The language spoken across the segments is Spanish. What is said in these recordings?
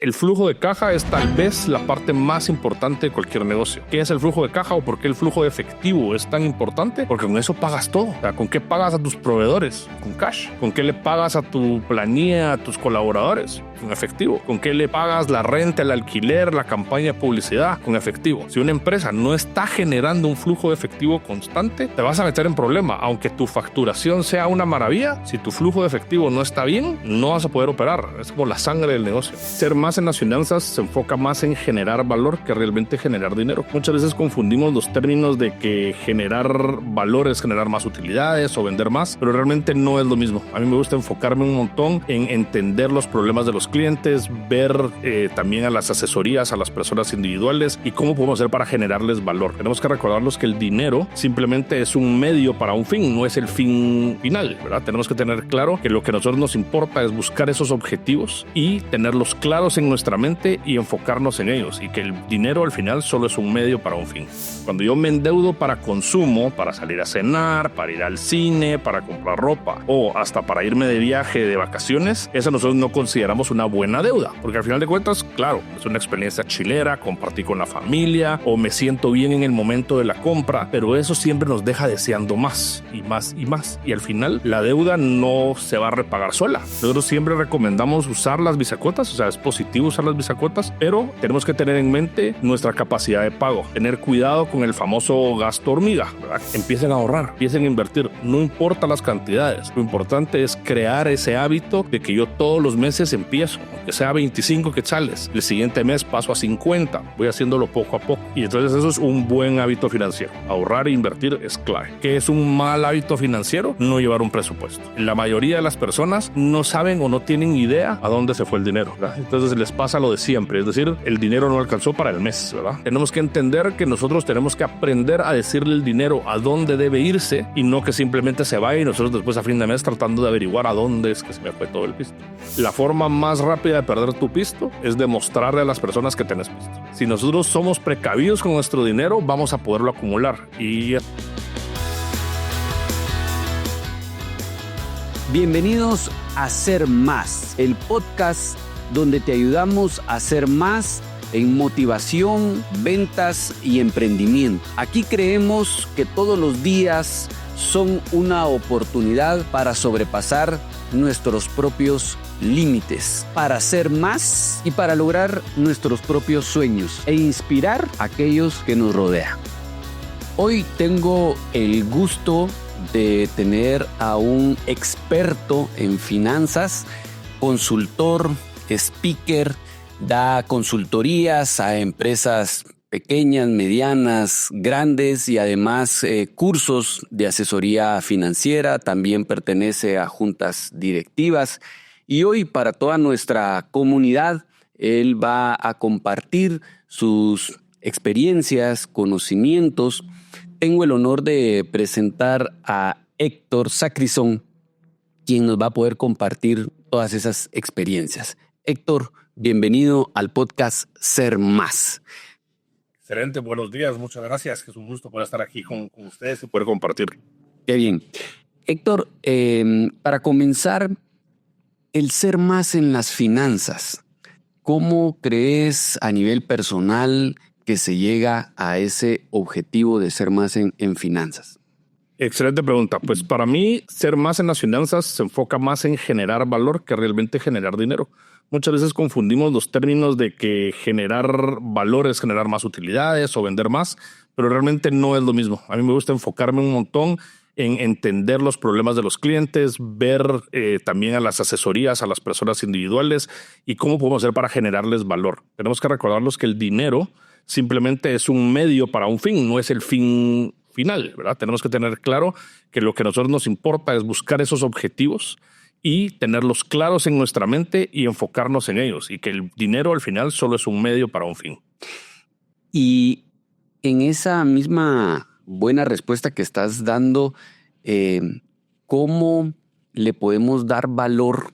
El flujo de caja es tal vez la parte más importante de cualquier negocio. ¿Qué es el flujo de caja o por qué el flujo de efectivo es tan importante? Porque con eso pagas todo. O sea, ¿con qué pagas a tus proveedores? Con cash. ¿Con qué le pagas a tu planilla, a tus colaboradores? Con efectivo. ¿Con qué le pagas la renta, el alquiler, la campaña de publicidad? Con efectivo. Si una empresa no está generando un flujo de efectivo constante, te vas a meter en problema. Aunque tu facturación sea una maravilla, si tu flujo de efectivo no está bien, no vas a poder operar. Es como la sangre del negocio. Ser más en las finanzas se enfoca más en generar valor que realmente generar dinero. Muchas veces confundimos los términos de que generar valor es generar más utilidades o vender más, pero realmente no es lo mismo. A mí me gusta enfocarme un montón en entender los problemas de los clientes, ver también a las asesorías, a las personas individuales y cómo podemos hacer para generarles valor. Tenemos que recordarlos que el dinero simplemente es un medio para un fin, no es el fin final, ¿verdad? Tenemos que tener claro que lo que a nosotros nos importa es buscar esos objetivos y tenerlos claros en nuestra mente y enfocarnos en ellos, y que el dinero al final solo es un medio para un fin. Cuando yo me endeudo para consumo, para salir a cenar, para ir al cine, para comprar ropa o hasta para irme de viaje, de vacaciones, eso nosotros no consideramos una buena deuda, porque al final de cuentas, claro, es una experiencia chilera, compartí con la familia o me siento bien en el momento de la compra, pero eso siempre nos deja deseando más y más y más, y al final la deuda no se va a repagar sola. Nosotros siempre recomendamos usar las bisacuotas, o sea, es positivo usar las bisacuotas, pero tenemos que tener en mente nuestra capacidad de pago, tener cuidado con el famoso gasto hormiga, ¿verdad? Empiecen a ahorrar, empiecen a invertir, no importa las cantidades, lo importante es crear ese hábito de que yo todos los meses empiezo, aunque sea 25 quetzales, el siguiente mes paso a 50, voy haciéndolo poco a poco, y entonces eso es un buen hábito financiero. Ahorrar e invertir es clave. ¿Qué es un mal hábito financiero? No llevar un presupuesto. La mayoría de las personas no saben o no tienen idea a dónde se fue el dinero, ¿verdad? Entonces les pasa lo de siempre, es decir, el dinero no alcanzó para el mes, ¿verdad? Tenemos que entender que nosotros tenemos que aprender a decirle el dinero a dónde debe irse y no que simplemente se vaya y nosotros después a fin de mes tratando de averiguar a dónde es que se me fue todo el pisto. La forma más rápida de perder tu pisto es demostrarle a las personas que tenés pisto. Si nosotros somos precavidos con nuestro dinero, vamos a poderlo acumular. Bienvenidos a Ser Más, el podcast donde te ayudamos a ser más en motivación, ventas y emprendimiento. Aquí creemos que todos los días son una oportunidad para sobrepasar nuestros propios límites, para ser más y para lograr nuestros propios sueños e inspirar a aquellos que nos rodean. Hoy tengo el gusto de tener a un experto en finanzas, consultor, speaker, da consultorías a empresas pequeñas, medianas, grandes y además cursos de asesoría financiera. También pertenece a juntas directivas y hoy para toda nuestra comunidad él va a compartir sus experiencias, conocimientos. Tengo el honor de presentar a Héctor Sacristán, quien nos va a poder compartir todas esas experiencias. Héctor, bienvenido al podcast Ser Más. Excelente, buenos días, muchas gracias. Es un gusto poder estar aquí con ustedes y poder compartir. Qué bien. Héctor, para comenzar, el ser más en las finanzas, ¿cómo crees a nivel personal que se llega a ese objetivo de ser más en finanzas? Excelente pregunta. Pues para mí, ser más en las finanzas se enfoca más en generar valor que realmente generar dinero. Muchas veces confundimos los términos de que generar valor es generar más utilidades o vender más, pero realmente no es lo mismo. A mí me gusta enfocarme un montón en entender los problemas de los clientes, ver también a las asesorías, a las personas individuales y cómo podemos hacer para generarles valor. Tenemos que recordarlos que el dinero simplemente es un medio para un fin, no es el fin final, ¿verdad? Tenemos que tener claro que lo que a nosotros nos importa es buscar esos objetivos y tenerlos claros en nuestra mente y enfocarnos en ellos, y que el dinero al final solo es un medio para un fin. Y en esa misma buena respuesta que estás dando, ¿cómo le podemos dar valor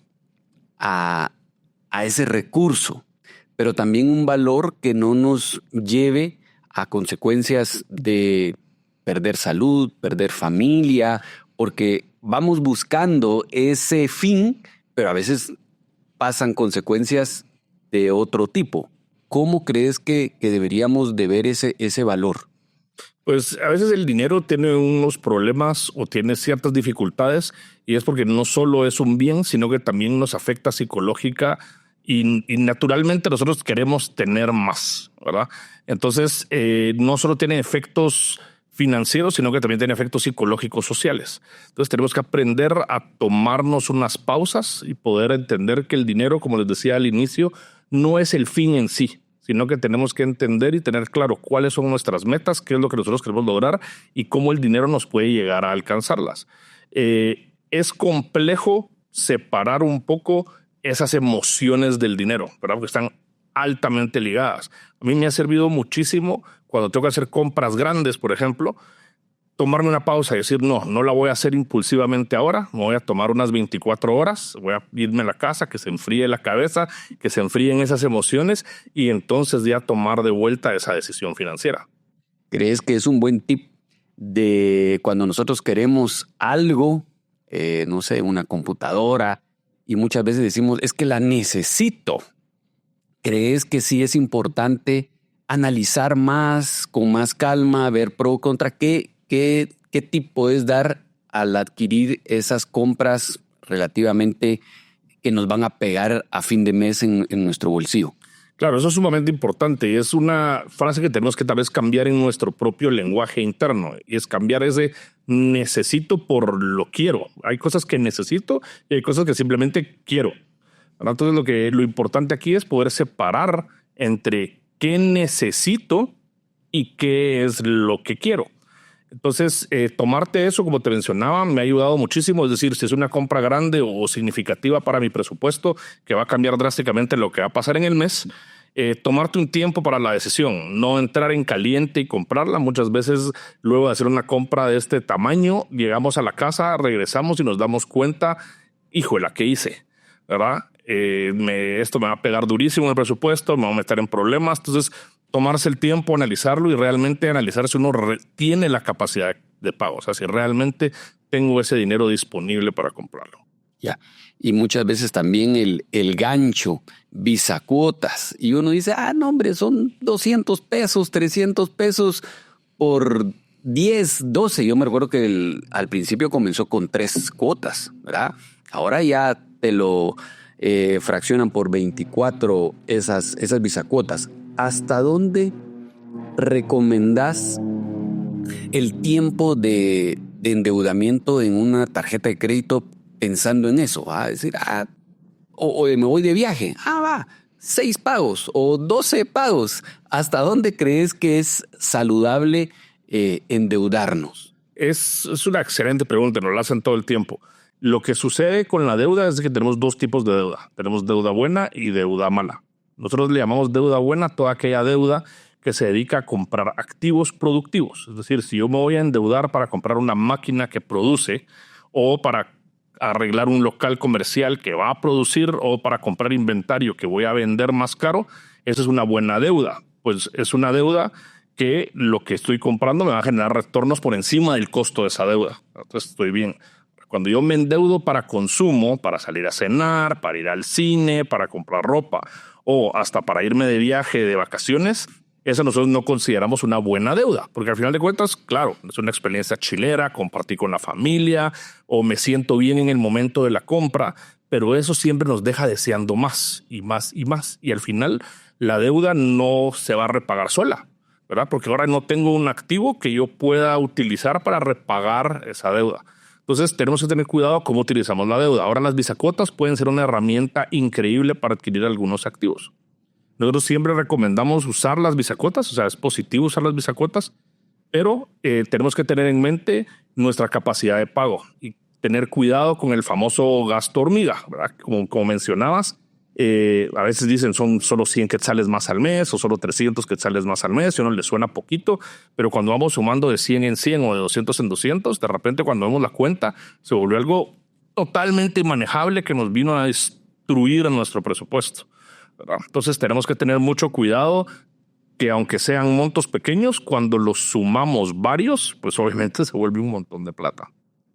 a ese recurso? Pero también un valor que no nos lleve a consecuencias de perder salud, perder familia, porque vamos buscando ese fin, pero a veces pasan consecuencias de otro tipo. ¿Cómo crees que deberíamos de ver ese valor? Pues a veces el dinero tiene unos problemas o tiene ciertas dificultades y es porque no solo es un bien, sino que también nos afecta psicológica y naturalmente nosotros queremos tener más, ¿verdad? Entonces no solo tiene efectos financieros, sino que también tiene efectos psicológicos sociales. Entonces tenemos que aprender a tomarnos unas pausas y poder entender que el dinero, como les decía al inicio, no es el fin en sí, sino que tenemos que entender y tener claro cuáles son nuestras metas, qué es lo que nosotros queremos lograr y cómo el dinero nos puede llegar a alcanzarlas. Es complejo separar un poco esas emociones del dinero, ¿verdad? Porque están altamente ligadas. A mí me ha servido muchísimo cuando tengo que hacer compras grandes, por ejemplo, tomarme una pausa y decir, no la voy a hacer impulsivamente ahora, me voy a tomar unas 24 horas, voy a irme a la casa, que se enfríe la cabeza, que se enfríen esas emociones y entonces ya tomar de vuelta esa decisión financiera. ¿Crees que es un buen tip de cuando nosotros queremos algo, no sé, una computadora, y muchas veces decimos, es que la necesito? ¿Crees que sí es importante analizar más, con más calma, ver pro, contra? ¿Qué tip puedes dar al adquirir esas compras relativamente que nos van a pegar a fin de mes en nuestro bolsillo? Claro, eso es sumamente importante y es una frase que tenemos que tal vez cambiar en nuestro propio lenguaje interno y es cambiar ese necesito por lo quiero. Hay cosas que necesito y hay cosas que simplemente quiero. Entonces lo importante aquí es poder separar entre qué necesito y qué es lo que quiero. Entonces, tomarte eso, como te mencionaba, me ha ayudado muchísimo. Es decir, si es una compra grande o significativa para mi presupuesto, que va a cambiar drásticamente lo que va a pasar en el mes, tomarte un tiempo para la decisión, no entrar en caliente y comprarla. Muchas veces, luego de hacer una compra de este tamaño, llegamos a la casa, regresamos y nos damos cuenta, híjole, ¿qué hice? ¿Verdad? Esto me va a pegar durísimo en el presupuesto, me va a meter en problemas. Entonces, tomarse el tiempo, analizarlo y realmente analizar si uno tiene la capacidad de pago. O sea, si realmente tengo ese dinero disponible para comprarlo. Ya. Y muchas veces también el gancho, bisacuotas. Y uno dice, no hombre, son 200 pesos, 300 pesos por 10, 12. Yo me recuerdo que al principio comenzó con 3 cuotas, ¿verdad? Ahora ya te lo fraccionan por 24 esas bisacuotas. ¿Hasta dónde recomendás el tiempo de endeudamiento en una tarjeta de crédito pensando en eso? Es decir, o me voy de viaje. 6 pagos o 12 pagos. ¿Hasta dónde crees que es saludable endeudarnos? Es una excelente pregunta, nos la hacen todo el tiempo. Lo que sucede con la deuda es que tenemos 2 tipos de deuda. Tenemos deuda buena y deuda mala. Nosotros le llamamos deuda buena toda aquella deuda que se dedica a comprar activos productivos. Es decir, si yo me voy a endeudar para comprar una máquina que produce o para arreglar un local comercial que va a producir o para comprar inventario que voy a vender más caro, esa es una buena deuda. Pues es una deuda que lo que estoy comprando me va a generar retornos por encima del costo de esa deuda. Entonces estoy bien. Cuando yo me endeudo para consumo, para salir a cenar, para ir al cine, para comprar ropa o hasta para irme de viaje, de vacaciones, esa nosotros no consideramos una buena deuda, porque al final de cuentas, claro, es una experiencia chilera, compartí con la familia o me siento bien en el momento de la compra, pero eso siempre nos deja deseando más y más y más. Y al final la deuda no se va a repagar sola, ¿verdad? Porque ahora no tengo un activo que yo pueda utilizar para repagar esa deuda. Entonces tenemos que tener cuidado cómo utilizamos la deuda. Ahora las bisacuotas pueden ser una herramienta increíble para adquirir algunos activos. Nosotros siempre recomendamos usar las bisacuotas, o sea, es positivo usar las bisacuotas, pero tenemos que tener en mente nuestra capacidad de pago y tener cuidado con el famoso gasto hormiga, ¿verdad? Como mencionabas, a veces dicen son solo 100 quetzales más al mes o solo 300 quetzales más al mes, y a uno le suena poquito, pero cuando vamos sumando de 100 en 100 o de 200 en 200, de repente cuando vemos la cuenta se volvió algo totalmente inmanejable que nos vino a destruir nuestro presupuesto, ¿verdad? Entonces tenemos que tener mucho cuidado que aunque sean montos pequeños, cuando los sumamos varios, pues obviamente se vuelve un montón de plata.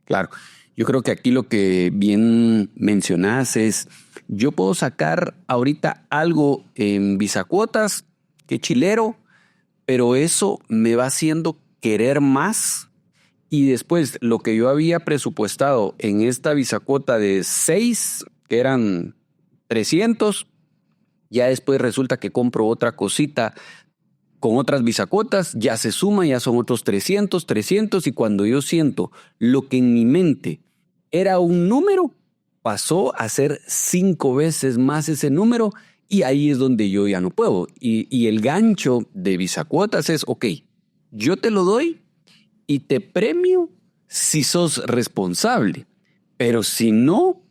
Claro, yo creo que aquí lo que bien mencionás es yo puedo sacar ahorita algo en Visacuotas, qué chilero, pero eso me va haciendo querer más. Y después lo que yo había presupuestado en esta Visacuota de 6, que eran 300, ya después resulta que compro otra cosita con otras Visacuotas, ya se suma, ya son otros 300, y cuando yo siento lo que en mi mente era un número, pasó a ser 5 veces más ese número, y ahí es donde yo ya no puedo. Y el gancho de Visacuotas es, ok, yo te lo doy y te premio si sos responsable, pero si no,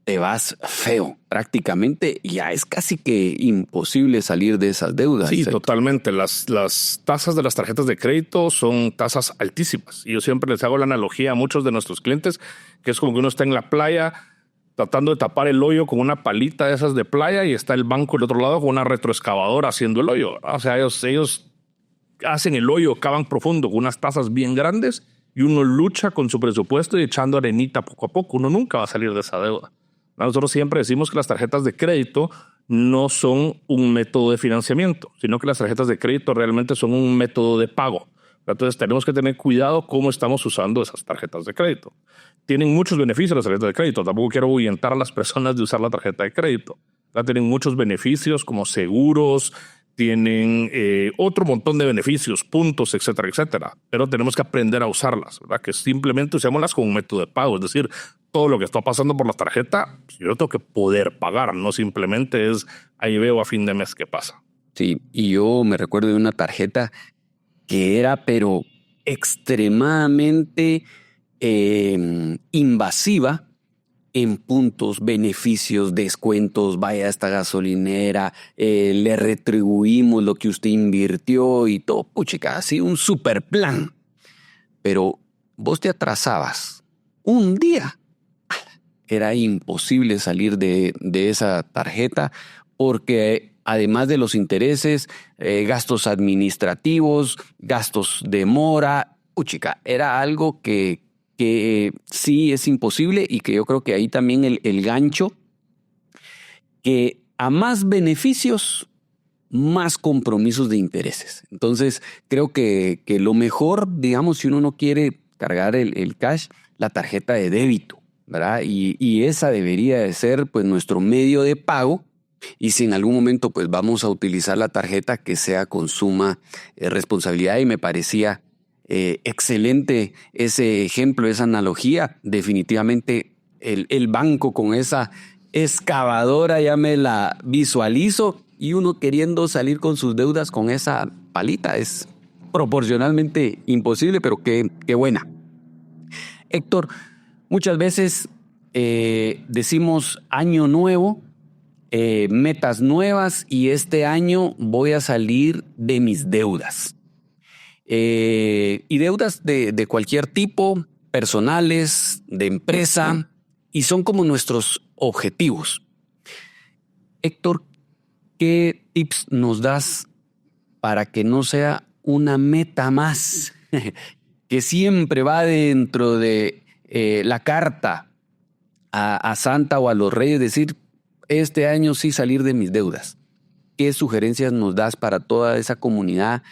te vas feo. Prácticamente ya es casi que imposible salir de esas deudas. Sí, Héctor. totalmente. Las tasas de las tarjetas de crédito son tasas altísimas. Y yo siempre les hago la analogía a muchos de nuestros clientes, que es como que uno está en la playa tratando de tapar el hoyo con una palita de esas de playa y está el banco del otro lado con una retroexcavadora haciendo el hoyo, ¿verdad? O sea, ellos hacen el hoyo, cavan profundo con unas tazas bien grandes y uno lucha con su presupuesto y echando arenita poco a poco. Uno nunca va a salir de esa deuda. Nosotros siempre decimos que las tarjetas de crédito no son un método de financiamiento, sino que las tarjetas de crédito realmente son un método de pago. Entonces tenemos que tener cuidado cómo estamos usando esas tarjetas de crédito. Tienen muchos beneficios las tarjetas de crédito. Tampoco quiero ahuyentar a las personas de usar la tarjeta de crédito. Tienen muchos beneficios como seguros, tienen otro montón de beneficios, puntos, etcétera, etcétera. Pero tenemos que aprender a usarlas, ¿verdad? Que simplemente usémoslas como un método de pago. Es decir, todo lo que está pasando por la tarjeta, yo tengo que poder pagar. No simplemente es ahí veo a fin de mes qué pasa. Sí, y yo me recuerdo de una tarjeta que era pero extremadamente invasiva en puntos, beneficios, descuentos, vaya a esta gasolinera, le retribuimos lo que usted invirtió y todo, puchica, así un super plan. Pero vos te atrasabas un día, era imposible salir de esa tarjeta porque además de los intereses, gastos administrativos, gastos de mora, puchica, era algo que sí es imposible y que yo creo que ahí también el gancho, que a más beneficios, más compromisos de intereses. Entonces, creo que lo mejor, digamos, si uno no quiere cargar el cash, la tarjeta de débito, ¿verdad? Y esa debería de ser pues nuestro medio de pago. Y si en algún momento pues vamos a utilizar la tarjeta, que sea con suma responsabilidad. Y me parecía excelente ese ejemplo, esa analogía. Definitivamente el banco con esa excavadora ya me la visualizo, y uno queriendo salir con sus deudas con esa palita es proporcionalmente imposible, pero qué buena. Héctor, muchas veces decimos año nuevo, metas nuevas, y este año voy a salir de mis deudas. Y deudas de cualquier tipo, personales, de empresa, y son como nuestros objetivos. Héctor, ¿qué tips nos das para que no sea una meta más que siempre va dentro de la carta a Santa o a los Reyes, decir, este año sí salir de mis deudas? ¿Qué sugerencias nos das para toda esa comunidad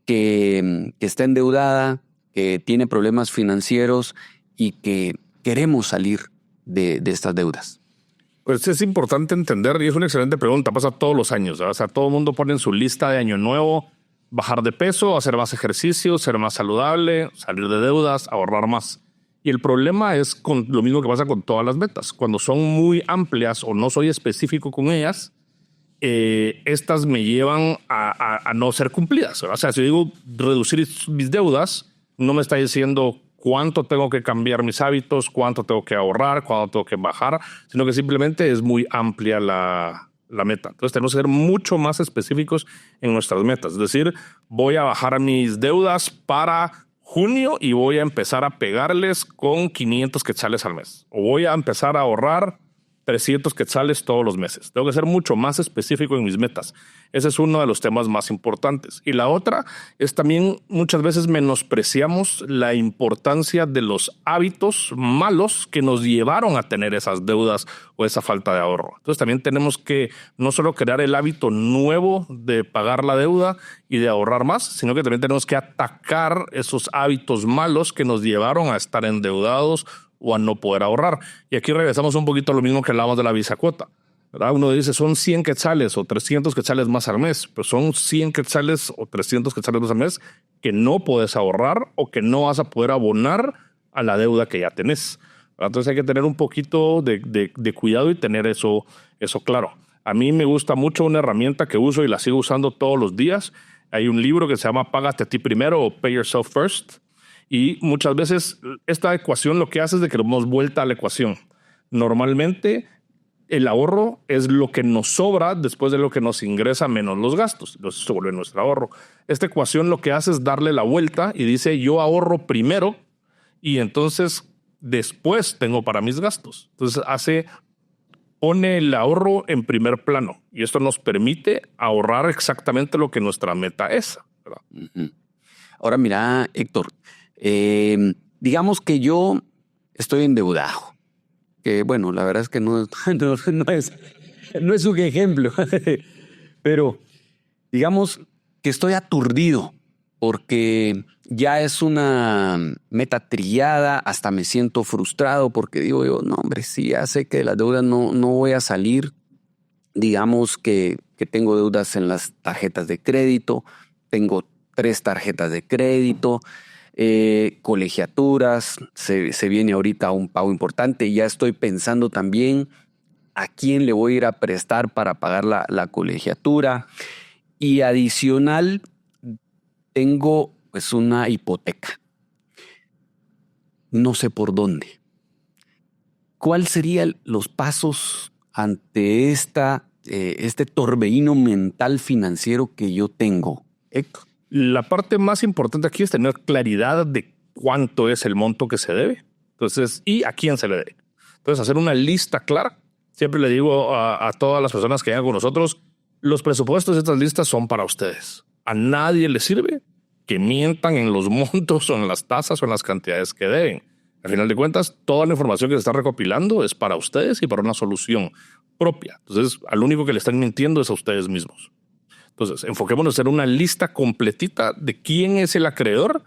que está endeudada, que tiene problemas financieros y que queremos salir de estas deudas? Pues es importante entender, y es una excelente pregunta, pasa todos los años, ¿verdad? O sea, todo el mundo pone en su lista de año nuevo bajar de peso, hacer más ejercicio, ser más saludable, salir de deudas, ahorrar más. Y el problema es con lo mismo que pasa con todas las metas. Cuando son muy amplias o no soy específico con ellas, estas me llevan a no ser cumplidas, ¿verdad? O sea, si yo digo reducir mis deudas, no me está diciendo cuánto tengo que cambiar mis hábitos, cuánto tengo que ahorrar, cuánto tengo que bajar, sino que simplemente es muy amplia la meta. Entonces tenemos que ser mucho más específicos en nuestras metas. Es decir, voy a bajar mis deudas para junio y voy a empezar a pegarles con 500 quetzales al mes. O voy a empezar a ahorrar 300 quetzales todos los meses. Tengo que ser mucho más específico en mis metas. Ese es uno de los temas más importantes. Y la otra es también muchas veces menospreciamos la importancia de los hábitos malos que nos llevaron a tener esas deudas o esa falta de ahorro. Entonces también tenemos que no solo crear el hábito nuevo de pagar la deuda y de ahorrar más, sino que también tenemos que atacar esos hábitos malos que nos llevaron a estar endeudados o a no poder ahorrar. Y aquí regresamos un poquito a lo mismo que hablábamos de la bisacuota, ¿verdad? Uno dice son 100 quetzales o 300 quetzales más al mes, pero son 100 quetzales o 300 quetzales más al mes que no puedes ahorrar o que no vas a poder abonar a la deuda que ya tenés, ¿verdad? Entonces hay que tener un poquito de cuidado y tener eso claro. A mí me gusta mucho una herramienta que uso y la sigo usando todos los días. Hay un libro que se llama Págate a ti primero o Pay Yourself First. Y muchas veces esta ecuación lo que hace es de que le damos vuelta a la ecuación. Normalmente el ahorro es lo que nos sobra después de lo que nos ingresa menos los gastos. Entonces se vuelve nuestro ahorro. Esta ecuación lo que hace es darle la vuelta y dice yo ahorro primero y entonces después tengo para mis gastos. Entonces pone el ahorro en primer plano y esto nos permite ahorrar exactamente lo que nuestra meta es, ¿verdad? Uh-huh. Ahora mira, Héctor, digamos que yo estoy endeudado, que bueno, la verdad es que no es un ejemplo, pero digamos que estoy aturdido porque ya es una meta trillada, hasta me siento frustrado porque digo yo, no hombre, sí, ya sé que de las deudas no voy a salir. Digamos que tengo deudas en las tarjetas de crédito, tengo 3 tarjetas de crédito, colegiaturas, se viene ahorita un pago importante y ya estoy pensando también a quién le voy a ir a prestar para pagar la colegiatura y adicional tengo pues una hipoteca. No sé por dónde. ¿Cuáles serían los pasos ante este torbellino mental financiero que yo tengo, Héctor? La parte más importante aquí es tener claridad de cuánto es el monto que se debe. Entonces, y a quién se le debe. Entonces, hacer una lista clara. Siempre le digo a todas las personas que llegan con nosotros, los presupuestos de estas listas son para ustedes. A nadie le sirve que mientan en los montos o en las tasas o en las cantidades que deben. Al final de cuentas, toda la información que se está recopilando es para ustedes y para una solución propia. Entonces, al único que le están mintiendo es a ustedes mismos. Entonces, enfoquémonos en una lista completita de quién es el acreedor,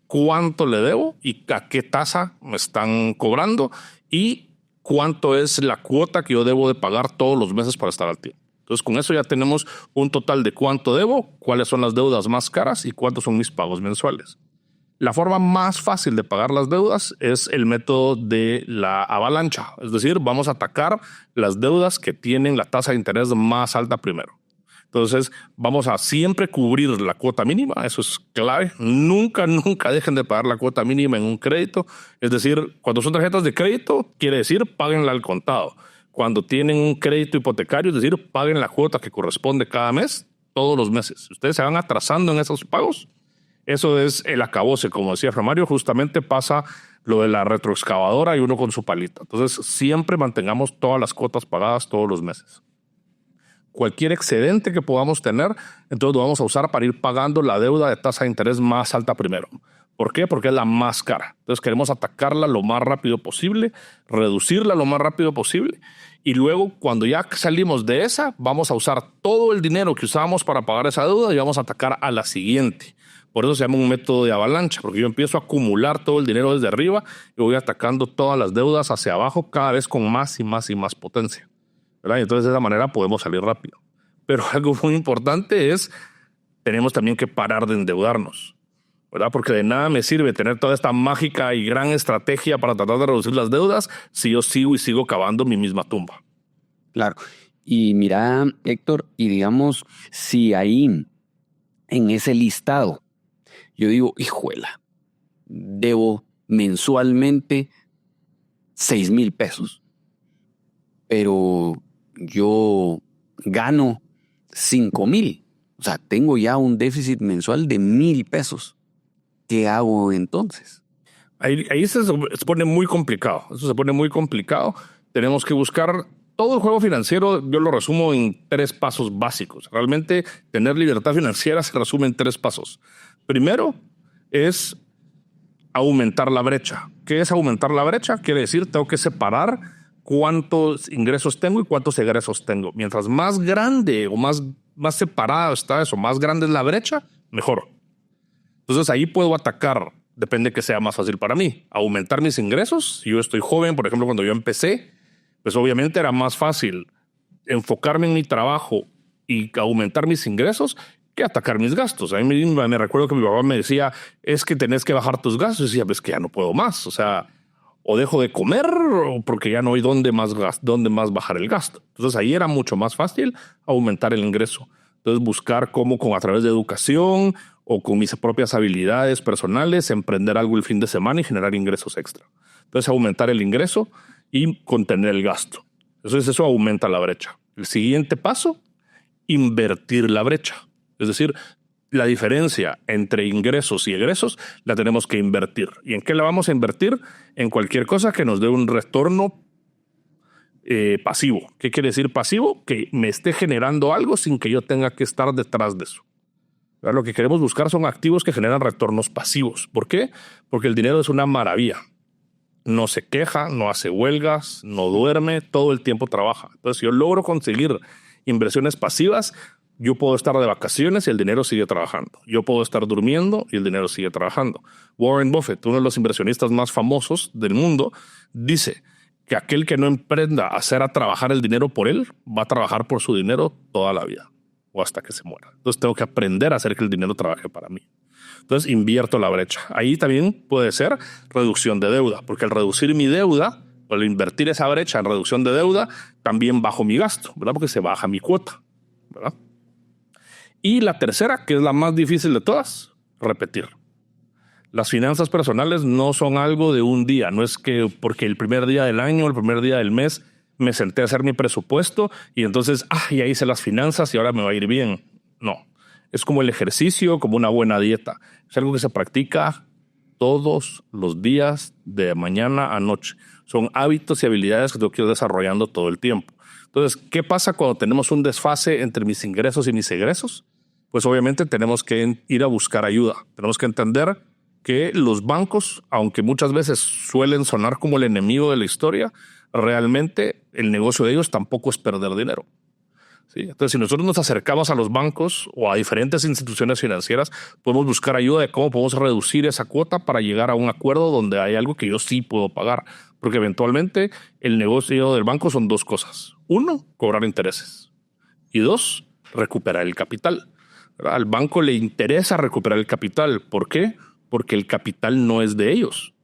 cuánto le debo y a qué tasa me están cobrando y cuánto es la cuota que yo debo de pagar todos los meses para estar al tiempo. Entonces, con eso ya tenemos un total de cuánto debo, cuáles son las deudas más caras y cuántos son mis pagos mensuales. La forma más fácil de pagar las deudas es el método de la avalancha. Es decir, vamos a atacar las deudas que tienen la tasa de interés más alta primero. Entonces, vamos a siempre cubrir la cuota mínima. Eso es clave. Nunca dejen de pagar la cuota mínima en un crédito. Es decir, cuando son tarjetas de crédito, quiere decir páguenla al contado. Cuando tienen un crédito hipotecario, es decir, paguen la cuota que corresponde cada mes, todos los meses. Si ustedes se van atrasando en esos pagos, eso es el acabose. Como decía Mario, justamente pasa lo de la retroexcavadora y uno con su palita. Entonces, siempre mantengamos todas las cuotas pagadas todos los meses. Cualquier excedente que podamos tener, entonces lo vamos a usar para ir pagando la deuda de tasa de interés más alta primero. ¿Por qué? Porque es la más cara. Entonces queremos atacarla lo más rápido posible, reducirla lo más rápido posible y luego cuando ya salimos de esa, vamos a usar todo el dinero que usábamos para pagar esa deuda y vamos a atacar a la siguiente. Por eso se llama un método de avalancha, porque yo empiezo a acumular todo el dinero desde arriba y voy atacando todas las deudas hacia abajo cada vez con más y más y más potencia, ¿verdad? Y entonces de esa manera podemos salir rápido. Pero algo muy importante es, tenemos también que parar de endeudarnos, ¿verdad? Porque de nada me sirve tener toda esta mágica y gran estrategia para tratar de reducir las deudas si yo sigo cavando mi misma tumba. Claro. Y mira, Héctor, y digamos, si ahí en ese listado yo digo, hijuela, debo mensualmente 6,000 pesos, pero yo gano 5,000. O sea, tengo ya un déficit mensual de 1,000 pesos. ¿Qué hago entonces? Ahí se pone muy complicado. Eso se pone muy complicado. Tenemos que buscar Todo el juego financiero yo lo resumo en 3 pasos básicos. Realmente tener libertad financiera se resume en 3 pasos. Primero es aumentar la brecha. ¿Qué es aumentar la brecha? Quiere decir, tengo que separar cuántos ingresos tengo y cuántos egresos tengo. Mientras más grande o más separado está eso, más grande es la brecha, mejor. Entonces ahí puedo atacar, depende que sea más fácil para mí, aumentar mis ingresos. Si yo estoy joven, por ejemplo, cuando yo empecé, pues obviamente era más fácil enfocarme en mi trabajo y aumentar mis ingresos que atacar mis gastos. A mí me recuerdo que mi papá me decía, es que tenés que bajar tus gastos. Y decía, pues que ya no puedo más. O sea, o dejo de comer o porque ya no hay dónde más bajar el gasto. Entonces ahí era mucho más fácil aumentar el ingreso. Entonces buscar cómo a través de educación o con mis propias habilidades personales emprender algo el fin de semana y generar ingresos extra. Entonces aumentar el ingreso y contener el gasto. Entonces eso aumenta la brecha. El siguiente paso, invertir la brecha. Es decir, la diferencia entre ingresos y egresos la tenemos que invertir. ¿Y en qué la vamos a invertir? En cualquier cosa que nos dé un retorno pasivo. ¿Qué quiere decir pasivo? Que me esté generando algo sin que yo tenga que estar detrás de eso. Lo que queremos buscar son activos que generan retornos pasivos. ¿Por qué? Porque el dinero es una maravilla. No se queja, no hace huelgas, no duerme, todo el tiempo trabaja. Entonces, si yo logro conseguir inversiones pasivas, yo puedo estar de vacaciones y el dinero sigue trabajando. Yo puedo estar durmiendo y el dinero sigue trabajando. Warren Buffett, uno de los inversionistas más famosos del mundo, dice que aquel que no emprenda a hacer a trabajar el dinero por él, va a trabajar por su dinero toda la vida o hasta que se muera. Entonces tengo que aprender a hacer que el dinero trabaje para mí. Entonces invierto la brecha. Ahí también puede ser reducción de deuda, porque al reducir mi deuda, al invertir esa brecha en reducción de deuda, también bajo mi gasto, ¿verdad? Porque se baja mi cuota, ¿verdad? Y la tercera, que es la más difícil de todas, repetir. Las finanzas personales no son algo de un día. No es que porque el primer día del año, el primer día del mes, me senté a hacer mi presupuesto y entonces, ya hice las finanzas y ahora me va a ir bien. No. Es como el ejercicio, como una buena dieta. Es algo que se practica todos los días, de mañana a noche. Son hábitos y habilidades que tengo que ir desarrollando todo el tiempo. Entonces, ¿qué pasa cuando tenemos un desfase entre mis ingresos y mis egresos? Pues obviamente tenemos que ir a buscar ayuda. Tenemos que entender que los bancos, aunque muchas veces suelen sonar como el enemigo de la historia, realmente el negocio de ellos tampoco es perder dinero. ¿Sí? Entonces, si nosotros nos acercamos a los bancos o a diferentes instituciones financieras, podemos buscar ayuda de cómo podemos reducir esa cuota para llegar a un acuerdo donde hay algo que yo sí puedo pagar. Porque eventualmente el negocio del banco son 2 cosas. 1, cobrar intereses. Y 2, recuperar el capital. Al banco le interesa recuperar el capital. ¿Por qué? Porque el capital no es de ellos,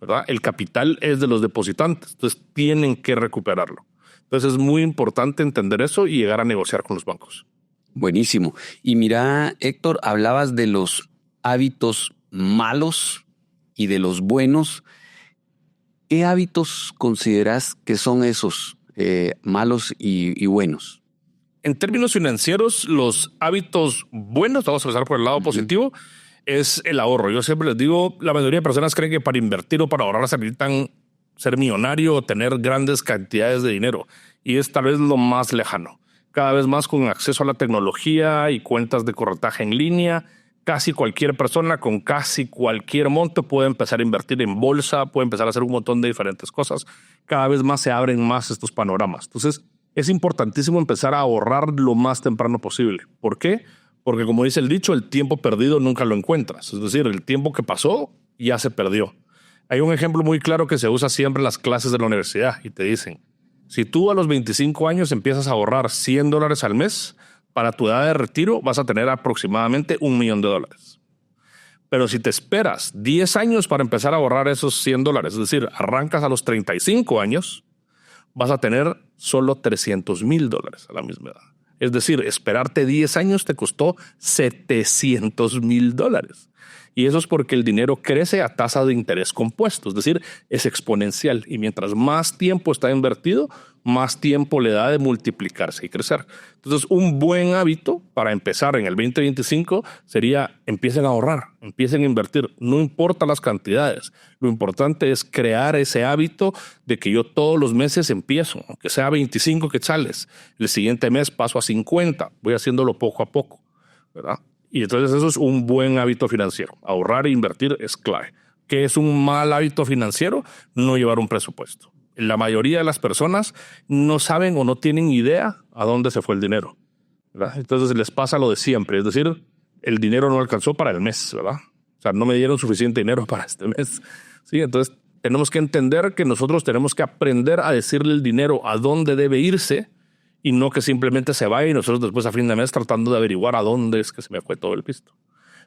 ¿verdad? El capital es de los depositantes. Entonces tienen que recuperarlo. Entonces es muy importante entender eso y llegar a negociar con los bancos. Buenísimo. Y mira, Héctor, hablabas de los hábitos malos y de los buenos. ¿Qué hábitos consideras que son esos malos y buenos? En términos financieros, los hábitos buenos, vamos a empezar por el lado positivo, es el ahorro. Yo siempre les digo, la mayoría de personas creen que para invertir o para ahorrar se necesitan ser millonario o tener grandes cantidades de dinero. Y es tal vez lo más lejano. Cada vez más con acceso a la tecnología y cuentas de corretaje en línea, casi cualquier persona con casi cualquier monto puede empezar a invertir en bolsa, puede empezar a hacer un montón de diferentes cosas. Cada vez más se abren más estos panoramas. Entonces, es importantísimo empezar a ahorrar lo más temprano posible. ¿Por qué? Porque como dice el dicho, el tiempo perdido nunca lo encuentras. Es decir, el tiempo que pasó ya se perdió. Hay un ejemplo muy claro que se usa siempre en las clases de la universidad y te dicen, si tú a los 25 años empiezas a ahorrar $100 al mes, para tu edad de retiro vas a tener aproximadamente $1,000,000. Pero si te esperas 10 años para empezar a ahorrar esos $100, es decir, arrancas a los 35 años, vas a tener solo $300,000 a la misma edad. Es decir, esperarte 10 años te costó $700,000. Y eso es porque el dinero crece a tasa de interés compuesto, es decir, es exponencial. Y mientras más tiempo está invertido, más tiempo le da de multiplicarse y crecer. Entonces, un buen hábito para empezar en el 2025 sería empiecen a ahorrar, empiecen a invertir. No importa las cantidades. Lo importante es crear ese hábito de que yo todos los meses empiezo, aunque sea 25 quetzales. El siguiente mes paso a 50. Voy haciéndolo poco a poco, ¿verdad? Y entonces eso es un buen hábito financiero. Ahorrar e invertir es clave. ¿Qué es un mal hábito financiero? No llevar un presupuesto. La mayoría de las personas no saben o no tienen idea a dónde se fue el dinero, ¿verdad? Entonces les pasa lo de siempre, es decir, el dinero no alcanzó para el mes, ¿verdad? O sea, no me dieron suficiente dinero para este mes. Sí, entonces tenemos que entender que nosotros tenemos que aprender a decirle al dinero a dónde debe irse y no que simplemente se vaya y nosotros después a fin de mes tratando de averiguar a dónde es que se me fue todo el pisto.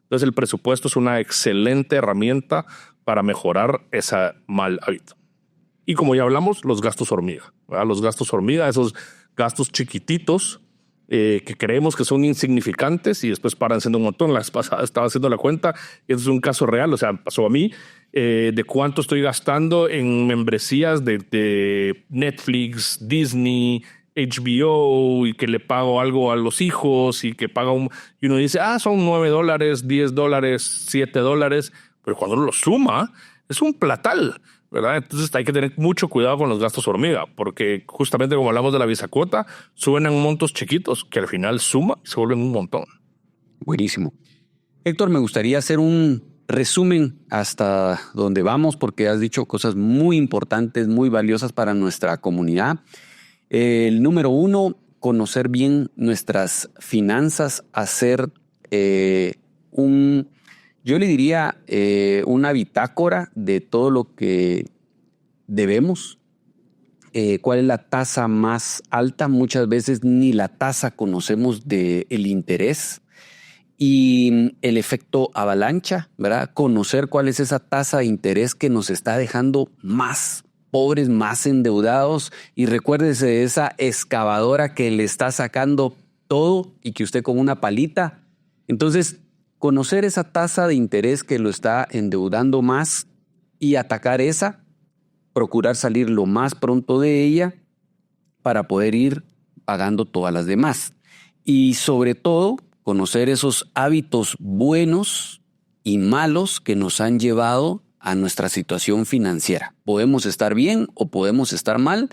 Entonces el presupuesto es una excelente herramienta para mejorar ese mal hábito. Y como ya hablamos, los gastos hormiga, ¿verdad? Los gastos hormiga, esos gastos chiquititos que creemos que son insignificantes y después paran siendo un montón. La vez pasada estaba haciendo la cuenta y eso es un caso real, o sea, pasó a mí, de cuánto estoy gastando en membresías de Netflix, Disney, HBO y que le pago algo a los hijos y que paga y uno dice, son $9, $10, $7, pero cuando uno lo suma es un platal, ¿verdad? Entonces hay que tener mucho cuidado con los gastos hormiga, porque justamente como hablamos de la bisacuota, suenan montos chiquitos que al final suma y se vuelven un montón. Buenísimo. Héctor, me gustaría hacer un resumen hasta donde vamos, porque has dicho cosas muy importantes, muy valiosas para nuestra comunidad. El número 1, conocer bien nuestras finanzas, hacer yo le diría una bitácora de todo lo que debemos. ¿Cuál es la tasa más alta? Muchas veces ni la tasa conocemos del interés. Y el efecto avalancha, ¿verdad? Conocer cuál es esa tasa de interés que nos está dejando más pobres, más endeudados. Y recuérdese de esa excavadora que le está sacando todo y que usted con una palita. Entonces, conocer esa tasa de interés que lo está endeudando más y atacar esa, procurar salir lo más pronto de ella para poder ir pagando todas las demás. Y sobre todo, conocer esos hábitos buenos y malos que nos han llevado a nuestra situación financiera. Podemos estar bien o podemos estar mal